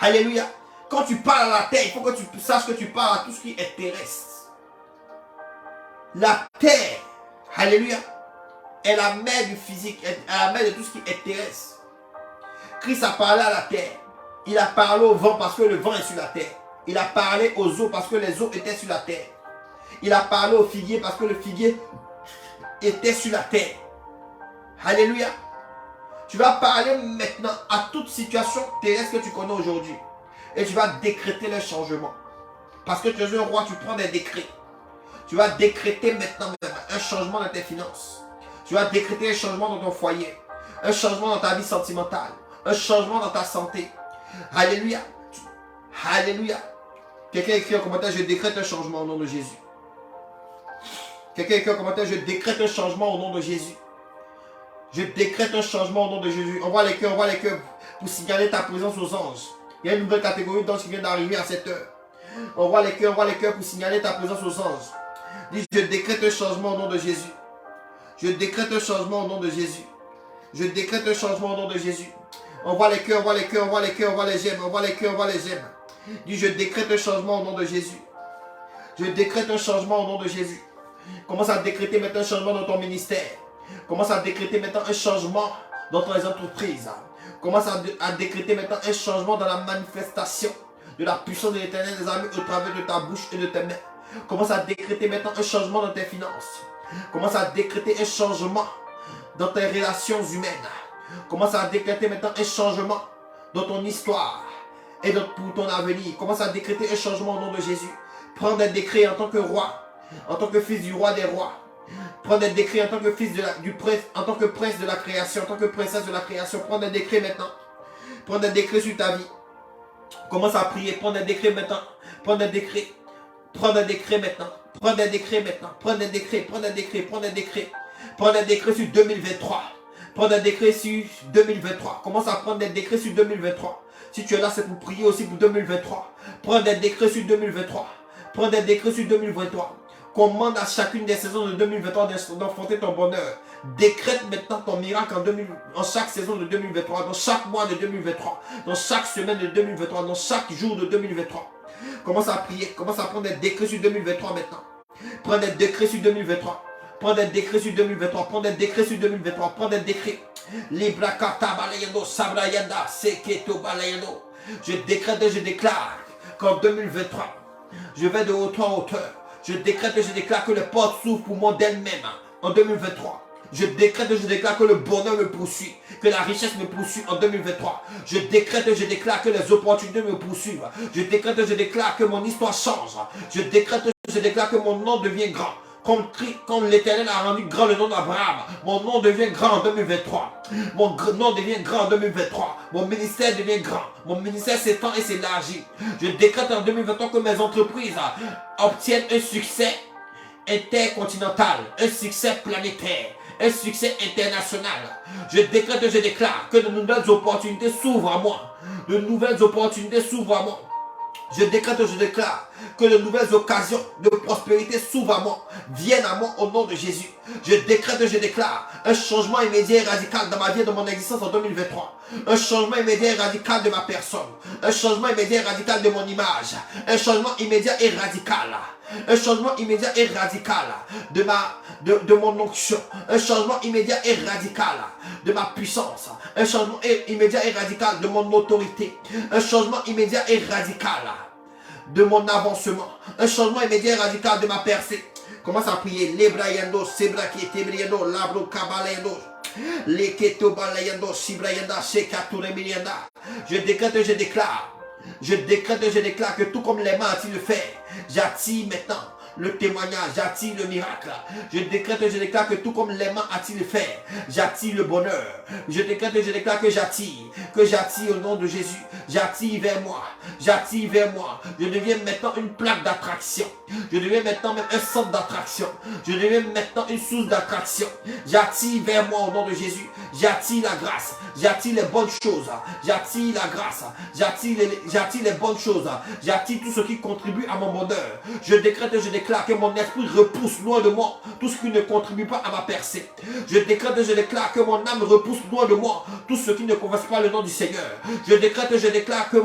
Alléluia. Quand tu parles à la terre, il faut que tu saches que tu parles à tout ce qui est terrestre. La terre, alléluia, est la mère du physique, est la mère de tout ce qui est terrestre. Christ a parlé à la terre. Il a parlé au vent parce que le vent est sur la terre. Il a parlé aux eaux parce que les eaux étaient sur la terre. Il a parlé au figuier parce que le figuier était sur la terre. Alléluia. Tu vas parler maintenant à toute situation terrestre que tu connais aujourd'hui. Et tu vas décréter le changement. Parce que tu es un roi, tu prends des décrets. Tu vas décréter maintenant un changement dans tes finances. Tu vas décréter un changement dans ton foyer. Un changement dans ta vie sentimentale. Un changement dans ta santé. Alléluia. Alléluia. Quelqu'un écrit en commentaire, je décrète un changement au nom de Jésus. Quelqu'un écrit en commentaire, je décrète un changement au nom de Jésus. Je décrète un changement au nom de Jésus. Envoie les cœurs pour signaler ta présence aux anges. Il y a une nouvelle catégorie d'anges qui vient d'arriver à cette heure. Envoie les cœurs pour signaler ta présence aux anges. Dis, je décrète un changement au nom de Jésus. Je décrète un changement au nom de Jésus. Je décrète un changement au nom de Jésus. Envoie les cœurs, envoie les cœurs, envoie les cœurs, envoie les gemmes, envoie les cœurs, envoie les gemmes. Dis, je décrète un changement au nom de Jésus. Je décrète un changement au nom de Jésus. Commence à décréter maintenant un changement dans ton ministère. Commence à décréter maintenant un changement dans tes entreprises. Commence à décréter maintenant un changement dans la manifestation de la puissance de l'Éternel des armées au travers de ta bouche et de tes mains. Commence à décréter maintenant un changement dans tes finances. Commence à décréter un changement dans tes relations humaines. Commence à décréter maintenant un changement dans ton histoire et pour ton avenir. Commence à décréter un changement au nom de Jésus. Prends des décrets en tant que roi, en tant que fils du roi des rois. Prends des décrets en tant que fils du prince, en tant que prince de la création, en tant que princesse de la création. Prends des décrets maintenant. Prends des décrets sur ta vie. Commence à prier. Prends des décrets maintenant. Prends des décrets. Prends des décrets maintenant. Prends des décrets maintenant. Prends des décrets. Prends des décrets. Prends des décrets. Prends des décrets sur 2023. Prends des décrets sur 2023. Commence à prendre des décrets sur 2023. Si tu es là, c'est pour prier aussi pour 2023. Prends des décrets sur 2023. Prends des décrets sur 2023. Commande à chacune des saisons de 2023 d'enfanter ton bonheur. Décrète maintenant ton miracle en chaque saison de 2023, dans chaque mois de 2023, dans chaque semaine de 2023, dans chaque jour de 2023. Commence à prier, commence à prendre des décrets sur 2023 maintenant. Prends des décrets sur 2023. Prends des décrets sur 2023. Prends des décrets sur 2023. Prends des décrets. Librakata balayando, sabrayanda, seketo balayando. Je décrète et je déclare qu'en 2023, je vais de hauteur en hauteur. Je décrète et je déclare que les portes s'ouvrent pour moi d'elles-mêmes en 2023. Je décrète et je déclare que le bonheur me poursuit, que la richesse me poursuit en 2023. Je décrète et je déclare que les opportunités me poursuivent. Je décrète et je déclare que mon histoire change. Je décrète et je déclare que mon nom devient grand. Comme l'Éternel a rendu grand le nom d'Abraham, mon nom devient grand en 2023. Mon nom devient grand en 2023. Mon ministère devient grand. Mon ministère s'étend et s'élargit. Je décrète en 2023 que mes entreprises obtiennent un succès intercontinental, un succès planétaire, un succès international. Je décrète et je déclare que de nouvelles opportunités s'ouvrent à moi. De nouvelles opportunités s'ouvrent à moi. Je décrète et je déclare que de nouvelles occasions de prospérité s'ouvrent à moi, viennent à moi au nom de Jésus. Je décrète et je déclare un changement immédiat et radical dans ma vie et dans mon existence en 2023. Un changement immédiat et radical de ma personne. Un changement immédiat et radical de mon image. Un changement immédiat et radical. Un changement immédiat et radical de mon onction. Un changement immédiat et radical de ma puissance. Un changement immédiat et radical de mon autorité. Un changement immédiat et radical de mon avancement. Un changement immédiat et radical de ma percée. Commence à prier. Lebrayando, Sebraki, Tebriando, Labro, Kabalayando. Leketo, Balayando, Sibrayanda, Shekature, Milianda. Je décrète et je déclare. Je décrète et je déclare que tout comme les mains a-t-il le fait, j'attire maintenant le témoignage, j'attire le miracle. Je décrète et je déclare que tout comme les mains a-t-il le fait, j'attire le bonheur. Je décrète et je déclare que j'attire au nom de Jésus. J'attire vers moi, j'attire vers moi. Je deviens maintenant une plaque d'attraction. Je deviens maintenant même un centre d'attraction. Je deviens maintenant une source d'attraction. J'attire vers moi au nom de Jésus. J'attire la grâce, j'attire les bonnes choses. J'attire la grâce, j'attire les bonnes choses. J'attire tout ce qui contribue à mon bonheur. Je décrète et je déclare que mon esprit repousse loin de moi tout ce qui ne contribue pas à ma percée. Je décrète et je déclare que mon âme repousse loin de moi tout ce qui ne confesse pas le nom du Seigneur. Je décrète et je déclare que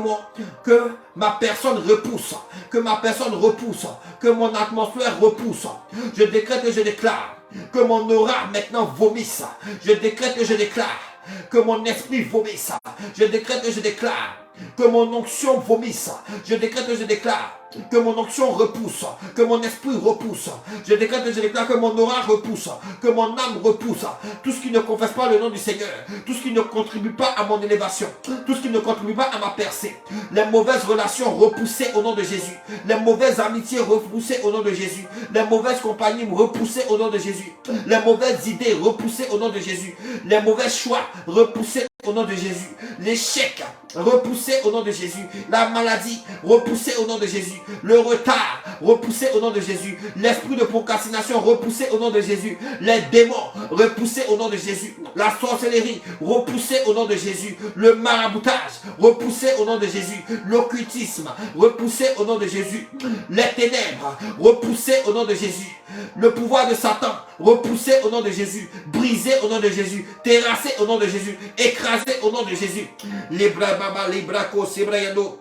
ma personne repousse, que ma personne repousse, que mon atmosphère repousse. Je décrète et je déclare que mon aura maintenant vomisse. Je décrète et je déclare que mon esprit vomisse. Je décrète et je déclare que mon onction vomisse. Je décrète et je déclare que mon onction repousse, que mon esprit repousse. Je décrète et je déclare que mon aura repousse, que mon âme repousse. Tout ce qui ne confesse pas le nom du Seigneur, tout ce qui ne contribue pas à mon élévation, tout ce qui ne contribue pas à ma percée. Les mauvaises relations repoussées au nom de Jésus. Les mauvaises amitiés repoussées au nom de Jésus. Les mauvaises compagnies repoussées au nom de Jésus. Les mauvaises idées repoussées au nom de Jésus. Les mauvais choix repoussés au nom de Jésus. L'échec repoussé au nom de Jésus. La maladie repoussée au nom de Jésus. Le retard repoussé au nom de Jésus. L'esprit de procrastination repoussé au nom de Jésus. Les démons repoussés au nom de Jésus. La sorcellerie repoussée au nom de Jésus. Le maraboutage repoussé au nom de Jésus. L'occultisme repoussé au nom de Jésus. Les ténèbres repoussées au nom de Jésus. Le pouvoir de Satan repoussé au nom de Jésus. Brisé au nom de Jésus. Terrassé au nom de Jésus. Écrasé au nom de Jésus. Les brababa, les bracos, c'est brayando.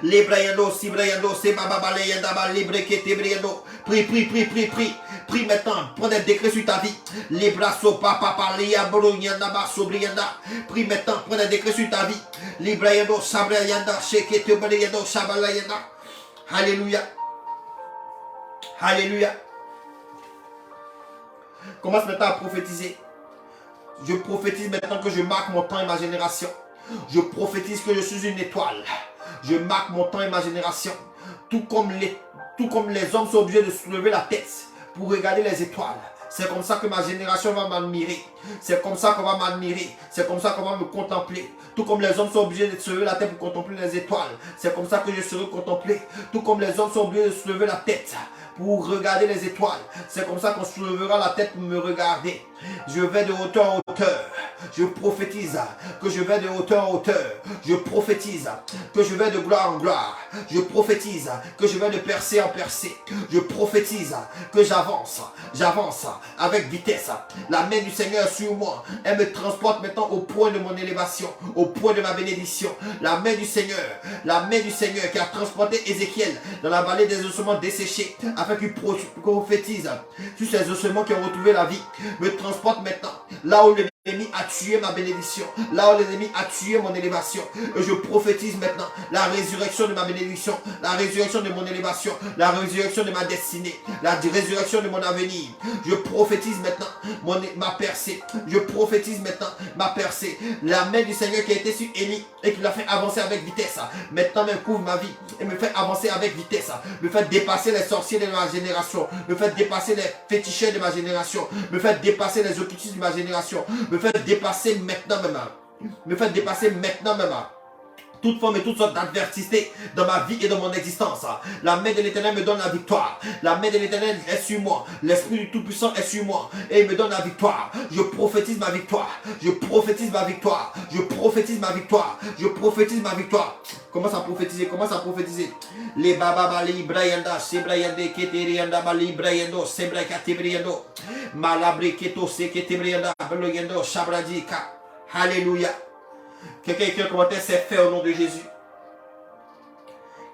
Les brayando, si brayando, c'est bababa, les yandaba, les brequetés, brayando. Prie, prie, prie, prie, prie. Prie maintenant. Prends des décrets sur ta vie. Les brasso, papa, les yabro, yandaba, sobrianda. Prie maintenant. Prends des décrets sur ta vie. Les brayando, sabrayanda, shekete, brayando, shabalayanda. Alléluia. Alléluia. Commence maintenant à prophétiser. Je prophétise maintenant que je marque mon temps et ma génération. Je prophétise que je suis une étoile. Je marque mon temps et ma génération. Tout comme les hommes sont obligés de soulever la tête pour regarder les étoiles. C'est comme ça que ma génération va m'admirer. C'est comme ça qu'on va m'admirer. C'est comme ça qu'on va me contempler. Tout comme les hommes sont obligés de se lever la tête pour contempler les étoiles. C'est comme ça que je serai contemplé. Tout comme les hommes sont obligés de se lever la tête pour regarder les étoiles. C'est comme ça qu'on se levera la tête pour me regarder. Je vais de hauteur en hauteur. Je prophétise que je vais de hauteur en hauteur. Je prophétise que je vais de gloire en gloire. Je prophétise que je vais de percée en percée. Je prophétise que j'avance. J'avance avec vitesse. La main du Seigneur sur moi. Elle me transporte maintenant au point de mon élévation. Au point de ma bénédiction. La main du Seigneur qui a transporté Ézéchiel dans la vallée des ossements desséchés. Afin qu'il prophétise sur ces ossements qui ont retrouvé la vie. Me transporte maintenant là où l'ennemi a tué ma bénédiction, là où l'ennemi a tué mon élévation. Et je prophétise maintenant la résurrection de ma bénédiction, la résurrection de mon élévation, la résurrection de ma destinée, la résurrection de mon avenir. Je prophétise maintenant ma percée. Je prophétise maintenant ma percée. La main du Seigneur qui a été sur Élie et qui l'a fait avancer avec vitesse. Maintenant même couvre ma vie et me fait avancer avec vitesse. Me fait dépasser les sorciers de ma génération. Me fait dépasser les féticheurs de ma génération. Me fait dépasser les occultistes de ma génération. Me fait dépasser maintenant même. Me fait dépasser maintenant même. toute forme et toutes sortes d'adversité dans ma vie et dans mon existence. La main de l'Éternel me donne la victoire. La main de l'Éternel est sur moi. L'Esprit du Tout-Puissant est sur moi et il me donne la victoire. Je prophétise ma victoire. Je prophétise ma victoire. Je prophétise ma victoire. Je prophétise ma victoire. Commence à prophétiser, commence à prophétiser. Les baba bali brayanda, sebrayande keterianda bali brayando, sebrakatebriando. Malabre keto seketebrianda, beloyando, shabradika. Alléluia. Quelqu'un écrit un commentaire, c'est fait au nom de Jésus.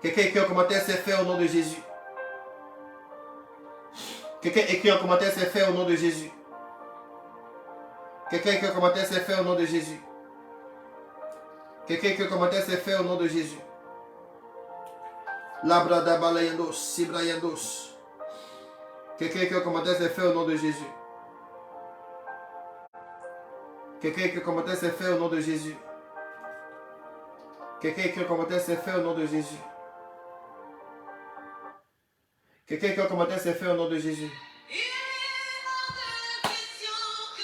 Quelqu'un écrit un commentaire, c'est fait au nom de Jésus. Quelqu'un écrit un commentaire, c'est fait au nom de Jésus. Quelqu'un écrit un commentaire, c'est fait au nom de Jésus. Quelqu'un écrit un commentaire, c'est fait au nom de Jésus. Labrada balayandos, sibrayandos. Quelqu'un écrit un commentaire, c'est fait au nom de Jésus. Quelqu'un écrit un commentaire, c'est fait au nom de Jésus. Quelqu'un écrit un commentaire, c'est fait au nom de Jésus. Quelqu'un écrit un commentaire, c'est fait au nom de Jésus.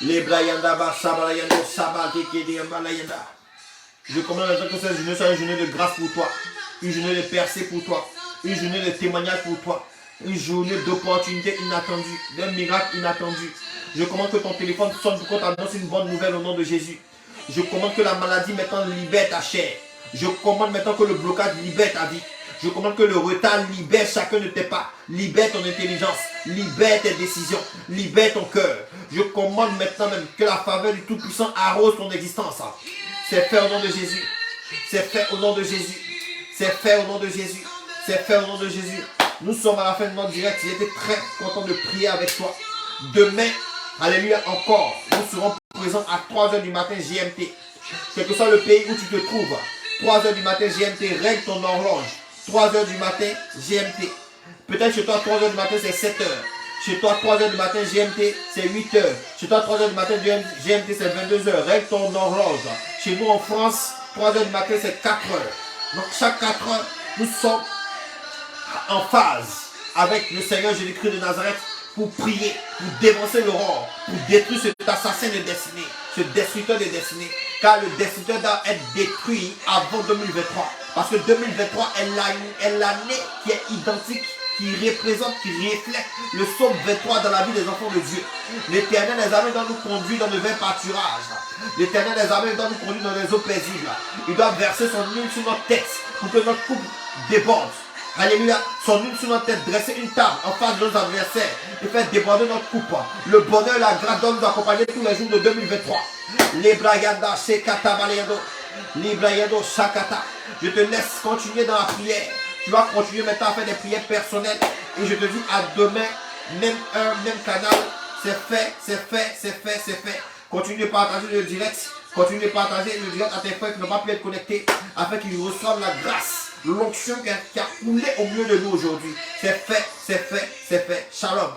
Les Brayanda Basabalayando Sabati Balayanda. Je commande maintenant que cette journée soit une journée de grâce pour toi, une journée de percée pour toi, une journée de témoignage pour toi, une journée d'opportunité inattendue, d'un miracle inattendu. Je commande que ton téléphone sonne pour qu'on t'annonce une bonne nouvelle au nom de Jésus. Je commande que la maladie maintenant libère ta chair. Je commande maintenant que le blocage libère ta vie. Je commande que le retard libère chacun de tes pas. Libère ton intelligence. Libère tes décisions. Libère ton cœur. Je commande maintenant même que la faveur du Tout-Puissant arrose ton existence. C'est fait au nom de Jésus. C'est fait au nom de Jésus. C'est fait au nom de Jésus. C'est fait au nom de Jésus. Nous sommes à la fin de notre direct. J'étais très content de prier avec toi. Demain, alléluia, encore, nous serons présents à 3h du matin GMT. Quel que soit le pays où tu te trouves, 3h du matin GMT, règle ton horloge. 3h du matin GMT. Peut-être chez toi 3h du matin c'est 7h. Chez toi 3h du matin GMT c'est 8h. Chez toi 3h du matin GMT c'est 22h. Règle ton horloge. Chez nous en France 3h du matin c'est 4h. Donc chaque 4h nous sommes en phase avec le Seigneur Jésus-Christ de Nazareth pour prier, pour dévancer l'aurore, pour détruire cet assassin de destinée, ce destructeur de destinée. Car le destructeur doit être détruit avant 2023. Parce que 2023 est l'année qui est identique, qui représente, qui reflète le psaume 23 dans la vie des enfants de Dieu. L'Éternel des armées doit nous conduire dans de verts pâturages. L'Éternel des armées doit nous conduire dans les eaux paisibles. Il doit verser son huile sur notre tête pour que notre coupe déborde. Alléluia. Son huile sur notre tête, dresser une table en face de nos adversaires et faire déborder notre coupe. Le bonheur et la grâce doivent nous accompagner tous les jours de 2023. Les Brayanda, Shekata, Balayando, les Brayando, Shakata. Je te laisse continuer dans la prière. Tu vas continuer maintenant à faire des prières personnelles. Et je te dis à demain, même heure, même canal. C'est fait, c'est fait, c'est fait, c'est fait. Continue de partager le direct. Continue de partager le direct à tes frères qui n'ont pas pu être connectés afin qu'ils reçoivent la grâce, l'onction qui a coulé au milieu de nous aujourd'hui. C'est fait, c'est fait, c'est fait. Shalom.